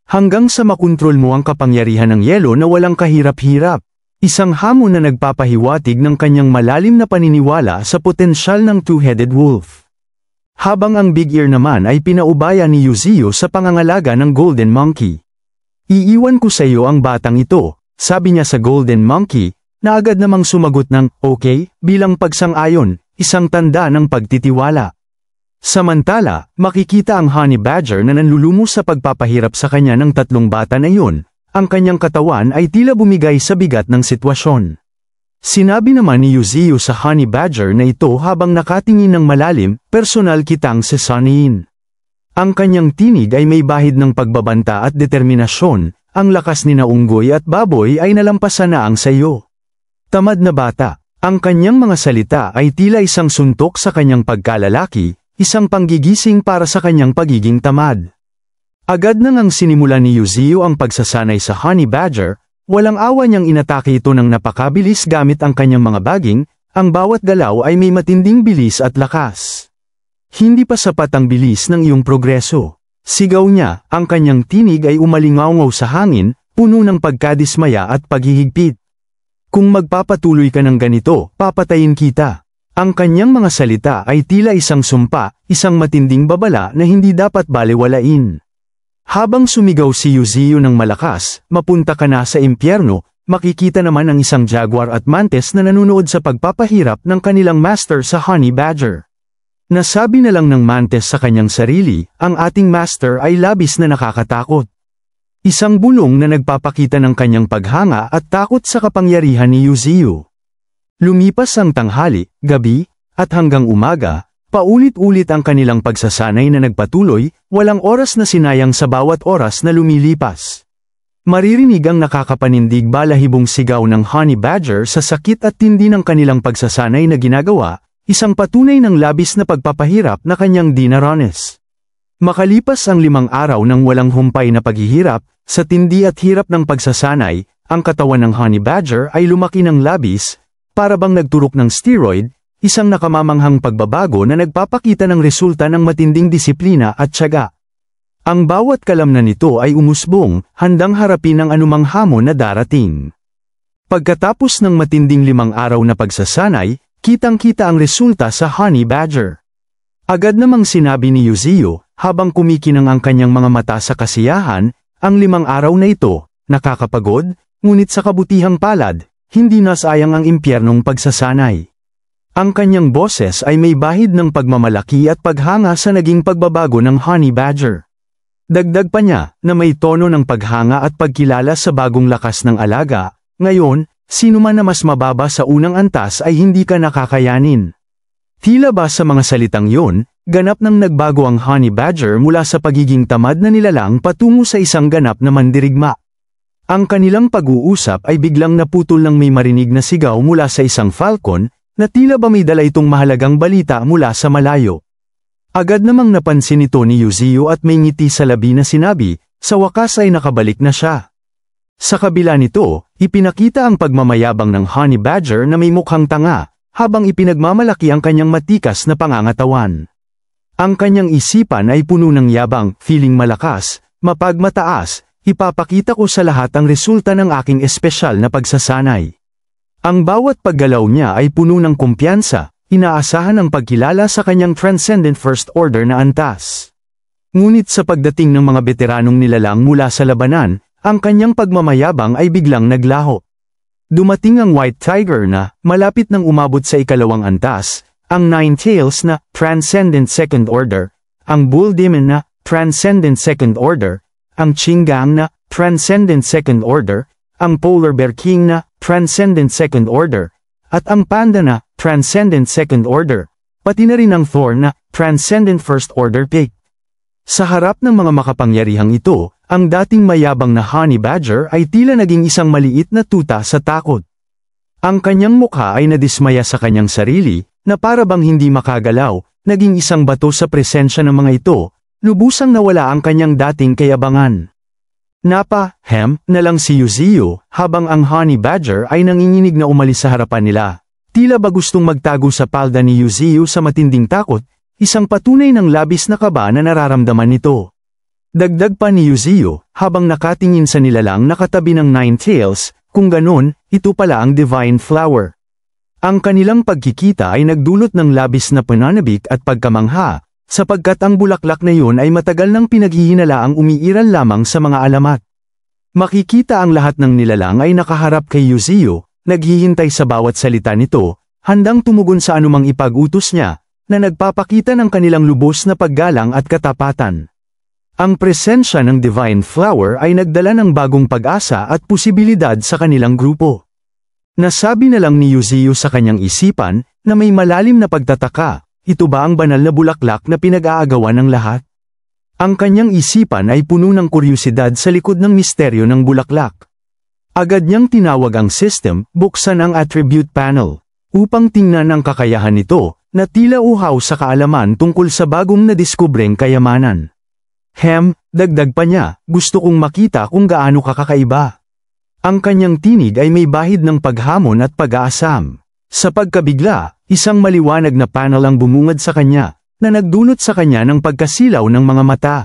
"Hanggang sa makontrol mo ang kapangyarihan ng yelo na walang kahirap-hirap." Isang hamon na nagpapahiwatig ng kanyang malalim na paniniwala sa potensyal ng Two-Headed Wolf. Habang ang Big Ear naman ay pinaubaya ni Yuziu sa pangangalaga ng Golden Monkey. "Iiwan ko sa iyo ang batang ito," sabi niya sa Golden Monkey, na agad namang sumagot ng "Okay" bilang pagsang-ayon, isang tanda ng pagtitiwala. Samantala, makikita ang Honey Badger na nanlulumo sa pagpapahirap sa kanya ng tatlong bata na iyon, ang kanyang katawan ay tila bumigay sa bigat ng sitwasyon. Sinabi naman ni Yuziu sa Honey Badger na ito habang nakatingin ng malalim, "Personal kitang sasaniin." Ang kanyang tinig ay may bahid ng pagbabanta at determinasyon, ang lakas ni na unggoy at baboy ay nalampasan na ang sayo. "Tamad na bata." Ang kanyang mga salita ay tila isang suntok sa kanyang pagkalalaki, isang panggigising para sa kanyang pagiging tamad. Agad nang sinimulan ni Yuzio ang pagsasanay sa Honey Badger, walang awa niyang inatake ito ng napakabilis gamit ang kanyang mga baging, ang bawat galaw ay may matinding bilis at lakas. Hindi pa sapat ang bilis ng iyong progreso. Sigaw niya, ang kanyang tinig ay umalingaw sa hangin, puno ng pagkadismaya at paghihigpit. Kung magpapatuloy ka ng ganito, papatayin kita. Ang kanyang mga salita ay tila isang sumpa, isang matinding babala na hindi dapat balewalain. Habang sumigaw si Yuzio ng malakas, mapunta ka na sa impyerno, makikita naman ang isang jaguar at mantis na nanunood sa pagpapahirap ng kanilang master sa Honey Badger. Nasabi na lang ng mantis sa kanyang sarili, ang ating master ay labis na nakakatakot. Isang bulong na nagpapakita ng kanyang paghanga at takot sa kapangyarihan ni Yuzio. Lumipas ang tanghali, gabi, at hanggang umaga, paulit-ulit ang kanilang pagsasanay na nagpatuloy, walang oras na sinayang sa bawat oras na lumilipas. Maririnig ang nakakapanindig balahibong sigaw ng Honey Badger sa sakit at tindi ng kanilang pagsasanay na ginagawa, isang patunay ng labis na pagpapahirap na kanyang dinaranas. Makalipas ang 5 araw ng walang humpay na paghihirap, sa tindi at hirap ng pagsasanay, ang katawan ng Honey Badger ay lumaki ng labis, para bang nagturok ng steroid, isang nakamamanghang pagbabago na nagpapakita ng resulta ng matinding disiplina at tiyaga. Ang bawat kalamnan nito ay umusbong, handang harapin ang anumang hamon na darating. Pagkatapos ng matinding 5 araw na pagsasanay, kitang-kita ang resulta sa Honey Badger. Agad namang sinabi ni Yuzio, habang kumikinang ang kanyang mga mata sa kasiyahan, ang 5 araw na ito, nakakapagod, ngunit sa kabutihang palad, hindi nasayang ang impyernong pagsasanay. Ang kanyang boses ay may bahid ng pagmamalaki at paghanga sa naging pagbabago ng Honey Badger. Dagdag pa niya, na may tono ng paghanga at pagkilala sa bagong lakas ng alaga, ngayon, sino man na mas mababa sa unang antas ay hindi ka nakakayanin. Tila ba sa mga salitang yon, ganap nang nagbago ang Honey Badger mula sa pagiging tamad na nilalang patungo sa isang ganap na mandirigma. Ang kanilang pag-uusap ay biglang naputol ng may marinig na sigaw mula sa isang falcon, na tila ba may dala itong mahalagang balita mula sa malayo. Agad namang napansin ito ni Yuzio at may ngiti sa labi na sinabi, sa wakas ay nakabalik na siya. Sa kabila nito, ipinakita ang pagmamayabang ng Honey Badger na may mukhang tanga, habang ipinagmamalaki ang kanyang matikas na pangangatawan. Ang kanyang isipan ay puno ng yabang, feeling malakas, mapagmataas, ipapakita ko sa lahat ang resulta ng aking espesyal na pagsasanay. Ang bawat paggalaw niya ay puno ng kumpiyansa, inaasahan ang pagkilala sa kanyang Transcendent First Order na antas. Ngunit sa pagdating ng mga veteranong nilalang mula sa labanan, ang kanyang pagmamayabang ay biglang naglaho. Dumating ang White Tiger na, malapit nang umabot sa 2nd antas, ang Nine Tails na Transcendent Second Order, ang Bull Demon na Transcendent Second Order, ang Chingang na Transcendent Second Order, ang Polar Bear King na Transcendent Second Order, at ang Panda na Transcendent Second Order, pati na rin ang Thorn na Transcendent First Order Pig. Sa harap ng mga makapangyarihang ito, ang dating mayabang na Honey Badger ay tila naging isang maliit na tuta sa takot. Ang kanyang mukha ay nadismaya sa kanyang sarili, na para bang hindi makagalaw, naging isang bato sa presensya ng mga ito, lubusang nawala ang kanyang dating kayabangan. Na lang si Yuzio, habang ang Honey Badger ay nanginginig na umalis sa harapan nila. Tila ba gustong magtago sa palda ni Yuzio sa matinding takot, isang patunay ng labis na kaba na nararamdaman nito. Dagdag pa ni Yuzio, habang nakatingin sa nilalang nakatabi ng Nine Tails, kung ganon, ito pala ang Divine Flower. Ang kanilang pagkikita ay nagdulot ng labis na pananabik at pagkamangha, sapagkat ang bulaklak na yun ay matagal nang pinaghihinalaang umiiral lamang sa mga alamat. Makikita ang lahat ng nilalang ay nakaharap kay Yuzio, naghihintay sa bawat salita nito, handang tumugon sa anumang ipag-utos niya, na nagpapakita ng kanilang lubos na paggalang at katapatan. Ang presensya ng Divine Flower ay nagdala ng bagong pag-asa at posibilidad sa kanilang grupo. Nasabi na lang ni Yuzio sa kanyang isipan, na may malalim na pagtataka, ito ba ang banal na bulaklak na pinag-aagawan ng lahat? Ang kanyang isipan ay puno ng kuryosidad sa likod ng misteryo ng bulaklak. Agad niyang tinawag ang system, buksan ang attribute panel. upang tingnan ang kakayahan nito, na tila uhaw sa kaalaman tungkol sa bagong nadiskubreng kayamanan. Dagdag pa niya, gusto kong makita kung gaano kakakaiba. Ang kanyang tinig ay may bahid ng paghamon at pag-aasam. Sa pagkabigla, isang maliwanag na panel ang bumungad sa kanya, na nagdulot sa kanya ng pagkasilaw ng mga mata.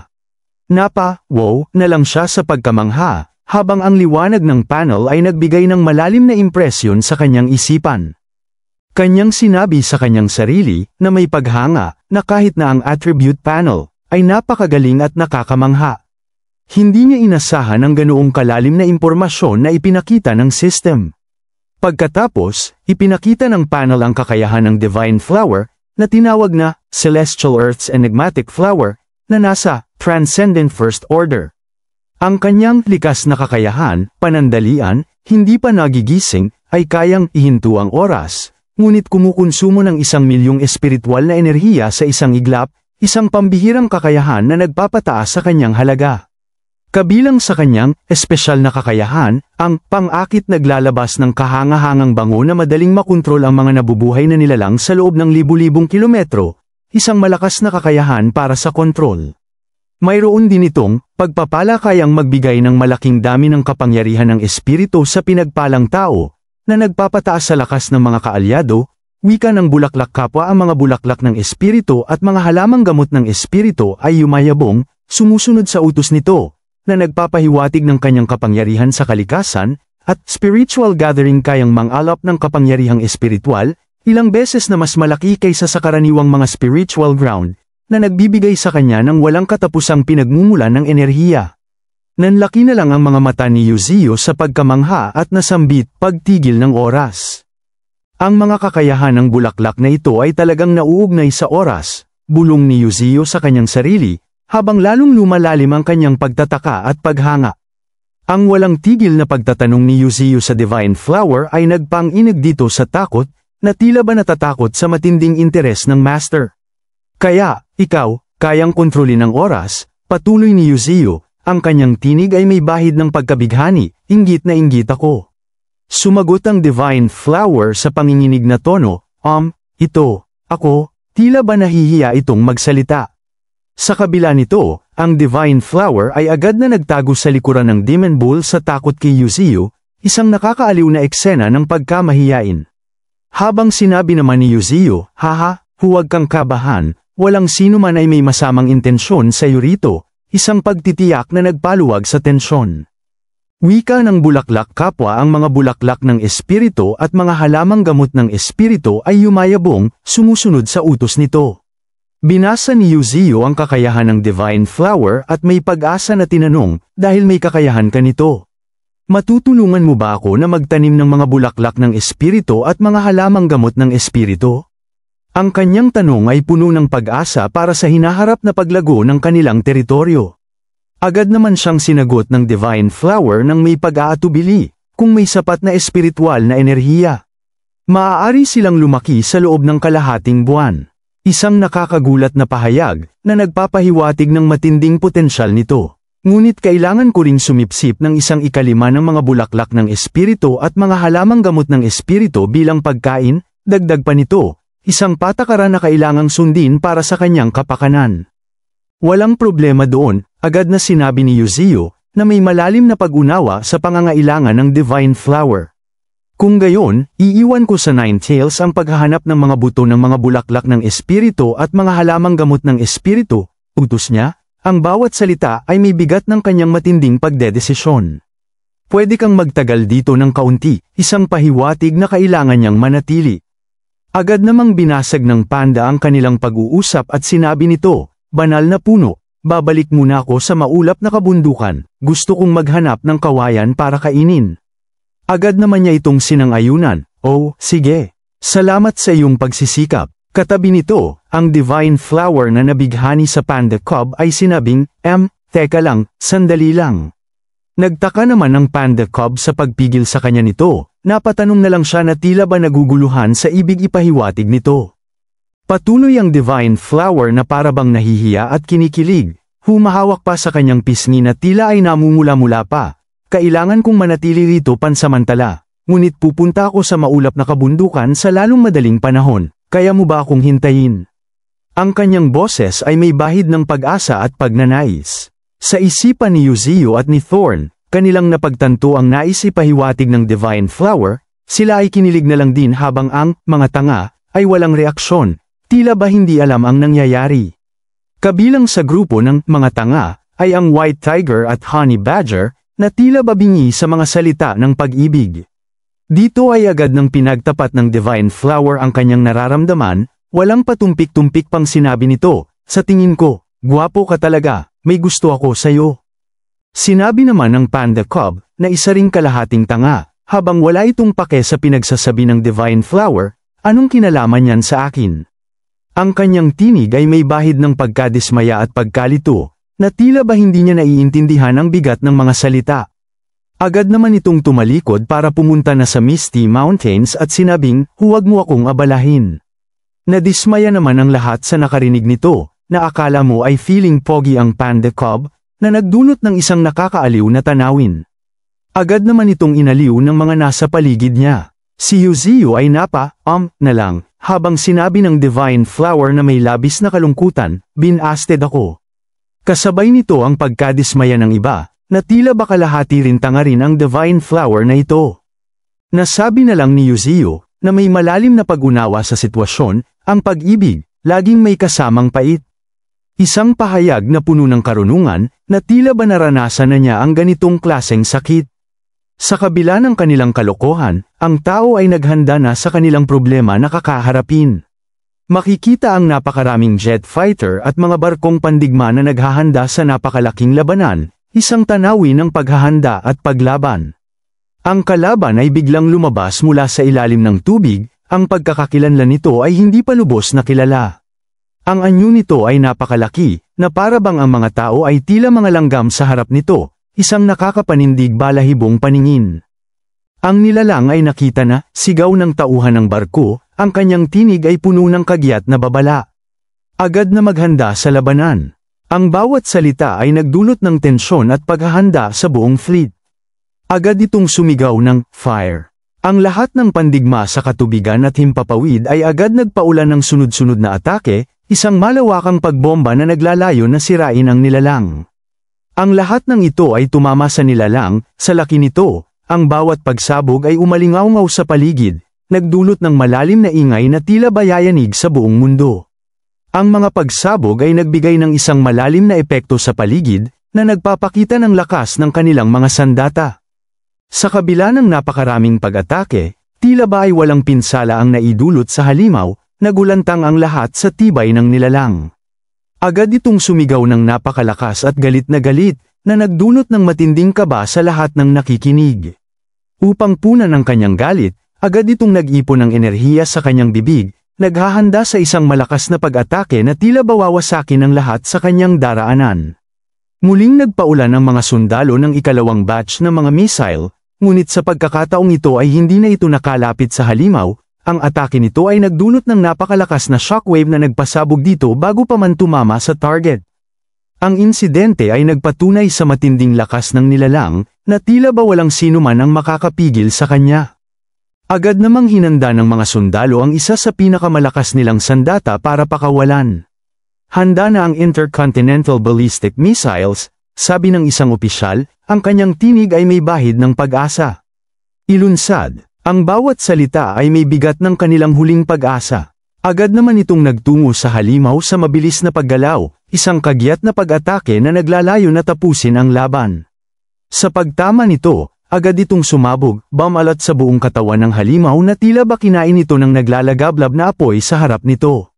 Wow na lang siya sa pagkamangha, habang ang liwanag ng panel ay nagbigay ng malalim na impresyon sa kanyang isipan. Kanyang sinabi sa kanyang sarili, na may paghanga, na kahit na ang attribute panel, ay napakagaling at nakakamangha. Hindi niya inasahan ang ganoong kalalim na impormasyon na ipinakita ng system. Pagkatapos, ipinakita ng panel ang kakayahan ng Divine Flower, na tinawag na Celestial Earth's Enigmatic Flower, na nasa Transcendent First Order. Ang kanyang likas na kakayahan, panandalian, hindi pa nagigising, ay kayang ihinto ang oras, ngunit kumukonsumo ng 1,000,000 espiritual na enerhiya sa isang iglap, isang pambihirang kakayahan na nagpapataas sa kanyang halaga. Kabilang sa kanyang espesyal na kakayahan, ang pang-akit naglalabas ng kahangahangang bango na madaling makontrol ang mga nabubuhay na nilalang sa loob ng libu-libong kilometro, isang malakas na kakayahan para sa kontrol. Mayroon din itong pagpapala kayang magbigay ng malaking dami ng kapangyarihan ng espiritu sa pinagpalang tao, na nagpapataas sa lakas ng mga kaalyado, wika ng bulaklak kapwa. Ang mga bulaklak ng espiritu at mga halamang gamot ng espiritu ay yumayabong, sumusunod sa utos nito, na nagpapahiwatig ng kanyang kapangyarihan sa kalikasan, at spiritual gathering kayang mangalap ng kapangyarihang espiritual, ilang beses na mas malaki kaysa sa karaniwang mga spiritual ground, na nagbibigay sa kanya ng walang katapusang pinagmumulan ng enerhiya. Nanlaki na lang ang mga mata ni Yuzio sa pagkamangha at nasambit pagtigil ng oras. Ang mga kakayahan ng bulaklak na ito ay talagang nauugnay sa oras, bulong ni Yuzio sa kanyang sarili, habang lalong lumalalim ang kanyang pagtataka at paghanga. Ang walang tigil na pagtatanong ni Yuzio sa Divine Flower ay nagpang-inig dito sa takot, na tila ba natatakot sa matinding interes ng Master. Kaya, ikaw, kayang kontrolin ang oras, patuloy ni Yuzio, ang kanyang tinig ay may bahid ng pagkabighani, inggit na inggit ako. Sumagot ang Divine Flower sa panginginig na tono, ito, ako, tila ba nahihiya itong magsalita. Sa kabila nito, ang Divine Flower ay agad na nagtago sa likuran ng Demon Bull sa takot kay Yuzio, isang nakakaaliw na eksena ng pagkamahiyain. Habang sinabi naman ni Yuzio, huwag kang kabahan, walang sino man ay may masamang intensyon sa iyo rito, isang pagtitiyak na nagpaluwag sa tensyon. Wika ng bulaklak kapwa. Ang mga bulaklak ng espiritu at mga halamang gamot ng espiritu ay yumayabong, sumusunod sa utos nito. Binasa ni Yuzio ang kakayahan ng Divine Flower at may pag-asa na tinanong, dahil may kakayahan ka nito, matutulungan mo ba ako na magtanim ng mga bulaklak ng espiritu at mga halamang gamot ng espiritu? Ang kanyang tanong ay puno ng pag-asa para sa hinaharap na paglago ng kanilang teritoryo. Agad naman siyang sinagot ng Divine Flower ng may pag-aatubili, kung may sapat na espiritual na enerhiya. Maaari silang lumaki sa loob ng kalahating buwan. Isang nakakagulat na pahayag, na nagpapahiwatig ng matinding potensyal nito. Ngunit kailangan ko ring sumipsip ng 1/5 ng mga bulaklak ng espiritu at mga halamang gamot ng espiritu bilang pagkain, dagdag pa nito. Isang patakaran na kailangang sundin para sa kanyang kapakanan. Walang problema doon, agad na sinabi ni Yuzio, na may malalim na pag-unawa sa pangangailangan ng Divine Flower. Kung gayon, iiwan ko sa Nine Tails ang paghahanap ng mga buto ng mga bulaklak ng espiritu at mga halamang gamot ng espiritu, utos niya, ang bawat salita ay may bigat ng kanyang matinding pagdedesisyon. Pwede kang magtagal dito ng kaunti, isang pahiwatig na kailangan niyang manatili. Agad namang binasag ng panda ang kanilang pag-uusap at sinabi nito, banal na puno, babalik muna ako sa maulap na kabundukan, gusto kong maghanap ng kawayan para kainin. Agad naman niya itong sinang-ayunan, sige, salamat sa iyong pagsisikap. Katabi nito, ang Divine Flower na nabighani sa Panda Cub ay sinabing, teka lang, sandali lang. Nagtaka naman ang Panda Cub sa pagpigil sa kanya nito, napatanong na lang siya na tila ba naguguluhan sa ibig ipahiwatig nito. Patuloy ang Divine Flower na parabang nahihiya at kinikilig, humahawak pa sa kanyang pisngi na tila ay namumula-mula pa, kailangan kong manatili rito pansamantala, ngunit pupunta ako sa maulap na kabundukan sa lalong madaling panahon, kaya mo ba akong hintayin? Ang kanyang boses ay may bahid ng pag-asa at pagnanais. Sa isipan ni Yuzio at ni Thorn, kanilang napagtanto ang nais ipahiwatig ng Divine Flower, sila ay kinilig na lang din habang ang mga tanga ay walang reaksyon, tila ba hindi alam ang nangyayari. Kabilang sa grupo ng mga tanga ay ang White Tiger at Honey Badger na tila babingi sa mga salita ng pag-ibig. Dito ay agad ng pinagtapat ng Divine Flower ang kanyang nararamdaman, walang patumpik-tumpik pang sinabi nito, sa tingin ko, gwapo ka talaga, may gusto ako sa'yo. Sinabi naman ng Panda Cub na isa ring kalahating tanga, habang wala itong pake sa pinagsasabi ng Divine Flower, anong kinalaman niyan sa akin? Ang kanyang tinig ay may bahid ng pagkadismaya at pagkalito, na tila ba hindi niya naiintindihan ang bigat ng mga salita. Agad naman itong tumalikod para pumunta na sa Misty Mountains at sinabing, huwag mo akong abalahin. Nadismaya naman ang lahat sa nakarinig nito, na akala mo ay feeling pogi ang Panda Cub, na nagdulot ng isang nakakaaliw na tanawin. Agad naman itong inaliw ng mga nasa paligid niya. Si Yuzio ay na lang, habang sinabi ng Divine Flower na may labis na kalungkutan, binasted ako. Kasabay nito ang pagkadismaya ng iba, na tila ba kalahati rin tanga rin ang Divine Flower na ito. Nasabi na lang ni Yuzio, na may malalim na pag-unawa sa sitwasyon, ang pag-ibig, laging may kasamang pait. Isang pahayag na puno ng karunungan, na tila ba naranasan na niya ang ganitong klaseng sakit. Sa kabila ng kanilang kalokohan, ang tao ay naghanda na sa kanilang problema na kakaharapin. Makikita ang napakaraming jet fighter at mga barkong pandigma na naghahanda sa napakalaking labanan, isang tanawin ng paghahanda at paglaban. Ang kalaban ay biglang lumabas mula sa ilalim ng tubig, ang pagkakakilanlan nito ay hindi pa lubos na kilala. Ang anyo nito ay napakalaki, na para bang ang mga tao ay tila mga langgam sa harap nito, isang nakakapanindig balahibong paningin. Ang nilalang ay nakita na, sigaw ng tauhan ng barko, ang kanyang tinig ay puno ng kagyat na babala. Agad na maghanda sa labanan. Ang bawat salita ay nagdulot ng tensyon at paghahanda sa buong fleet. Agad itong sumigaw ng fire. Ang lahat ng pandigma sa katubigan at himpapawid ay agad nagpaulan ng sunod-sunod na atake, isang malawakang pagbomba na naglalayo na sirain ang nilalang. Ang lahat ng ito ay tumama sa nilalang, sa laki nito, ang bawat pagsabog ay umalingaw-ngaw sa paligid, nagdulot ng malalim na ingay na tila bayayanig sa buong mundo. Ang mga pagsabog ay nagbigay ng isang malalim na epekto sa paligid, na nagpapakita ng lakas ng kanilang mga sandata. Sa kabila ng napakaraming pag-atake, tila ba ay walang pinsala ang naidulot sa halimaw, nagulantang ang lahat sa tibay ng nilalang. Agad itong sumigaw ng napakalakas at galit na nagdulot ng matinding kaba sa lahat ng nakikinig. Upang punan ang kanyang galit, agad itong nag-ipon ng enerhiya sa kanyang bibig, naghahanda sa isang malakas na pag-atake na tila bawawasakin ang lahat sa kanyang daraanan. Muling nagpaulan ang mga sundalo ng ikalawang batch ng mga missile, ngunit sa pagkakataong ito ay hindi na ito nakalapit sa halimaw, ang atake nito ay nagdulot ng napakalakas na shockwave na nagpasabog dito bago pa man tumama sa target. Ang insidente ay nagpatunay sa matinding lakas ng nilalang, na tila ba walang sino man ang makakapigil sa kanya. Agad namang hinanda ng mga sundalo ang isa sa pinakamalakas nilang sandata para pakawalan. Handa na ang intercontinental ballistic missiles, sabi ng isang opisyal, ang kanyang tinig ay may bahid ng pag-asa. Ilunsad, ang bawat salita ay may bigat ng kanilang huling pag-asa. Agad naman itong nagtungo sa halimaw sa mabilis na paggalaw, isang kagyat na pag-atake na naglalayo na tapusin ang laban. Sa pagtama nito, agad itong sumabog, bumalat sa buong katawan ng halimaw na tila ba kinain ito ng naglalagablab na apoy sa harap nito.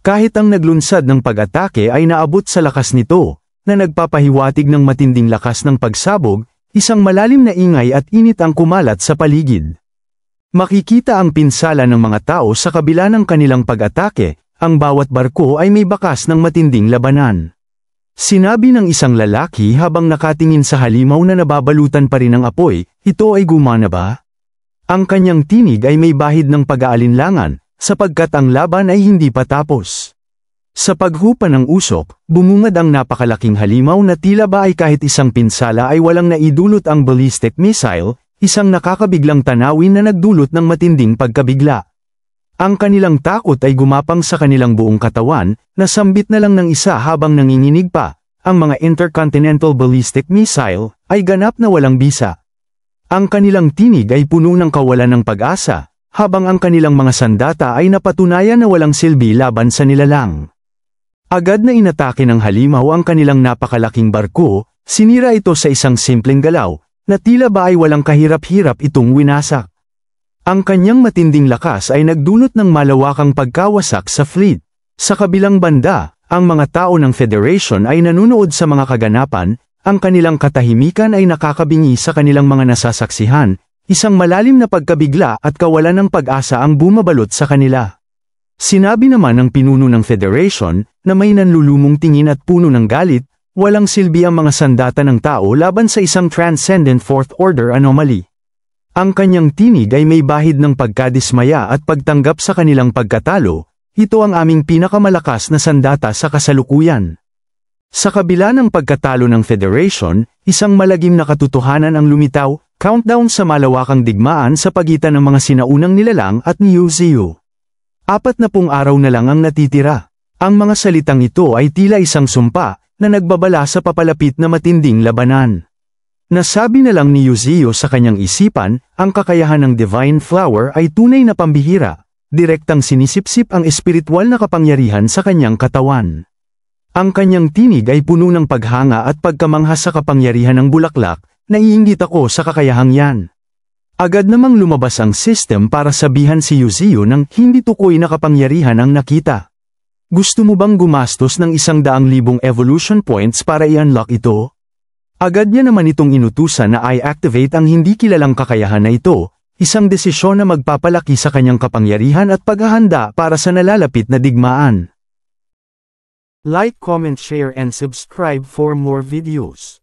Kahit ang naglunsad ng pag-atake ay naabot sa lakas nito, na nagpapahiwatig ng matinding lakas ng pagsabog, isang malalim na ingay at init ang kumalat sa paligid. Makikita ang pinsala ng mga tao sa kabila ng kanilang pag-atake, ang bawat barko ay may bakas ng matinding labanan. Sinabi ng isang lalaki habang nakatingin sa halimaw na nababalutan pa rin ng apoy, ito ay gumana ba? Ang kanyang tinig ay may bahid ng pag-aalinlangan, sapagkat ang laban ay hindi pa tapos. Sa paghupa ng usok, bumungad ang napakalaking halimaw na tila ba ay kahit isang pinsala ay walang naidulot ang ballistic missile, isang nakakabiglang tanawin na nagdulot ng matinding pagkabigla. Ang kanilang takot ay gumapang sa kanilang buong katawan, nasambit na lang ng isa habang nanginginig pa. Ang mga intercontinental ballistic missile ay ganap na walang bisa. Ang kanilang tinig ay puno ng kawalan ng pag-asa, habang ang kanilang mga sandata ay napatunayan na walang silbi laban sa nilalang. Agad na inatake ng halimaw ang kanilang napakalaking barko, sinira ito sa isang simpleng galaw, na tila ba ay walang kahirap-hirap itong winasak. Ang kanyang matinding lakas ay nagdulot ng malawakang pagkawasak sa fleet. Sa kabilang banda, ang mga tao ng Federation ay nanunood sa mga kaganapan, ang kanilang katahimikan ay nakakabingi sa kanilang mga nasasaksihan, isang malalim na pagkabigla at kawalan ng pag-asa ang bumabalot sa kanila. Sinabi naman ng pinuno ng Federation, na may nanlulumong tingin at puno ng galit, walang silbi ang mga sandata ng tao laban sa isang transcendent Fourth Order anomaly. Ang kanyang tinig ay may bahid ng pagkadismaya at pagtanggap sa kanilang pagkatalo, ito ang aming pinakamalakas na sandata sa kasalukuyan. Sa kabila ng pagkatalo ng Federation, isang malagim na katotohanan ang lumitaw, countdown sa malawakang digmaan sa pagitan ng mga sinaunang nilalang at Niu Ziyu. 40 araw na lang ang natitira. Ang mga salitang ito ay tila isang sumpa, na nagbabala sa papalapit na matinding labanan. Nasabi na lang ni Yuzio sa kanyang isipan, ang kakayahan ng Divine Flower ay tunay na pambihira, direktang sinisipsip ang espiritual na kapangyarihan sa kanyang katawan. Ang kanyang tinig ay puno ng paghanga at pagkamangha sa kapangyarihan ng bulaklak, naiinggit ako sa kakayahang yan. Agad namang lumabas ang system para sabihan si Yuzio ng hindi tukoy na kapangyarihan ang nakita. Gusto mo bang gumastos ng 100,000 evolution points para i-unlock ito? Agad niya naman itong inutusan na i-activate ang hindi kilalang kakayahan na ito, isang desisyon na magpapalaki sa kanyang kapangyarihan at paghahanda para sa nalalapit na digmaan. Like, comment, share and subscribe for more videos.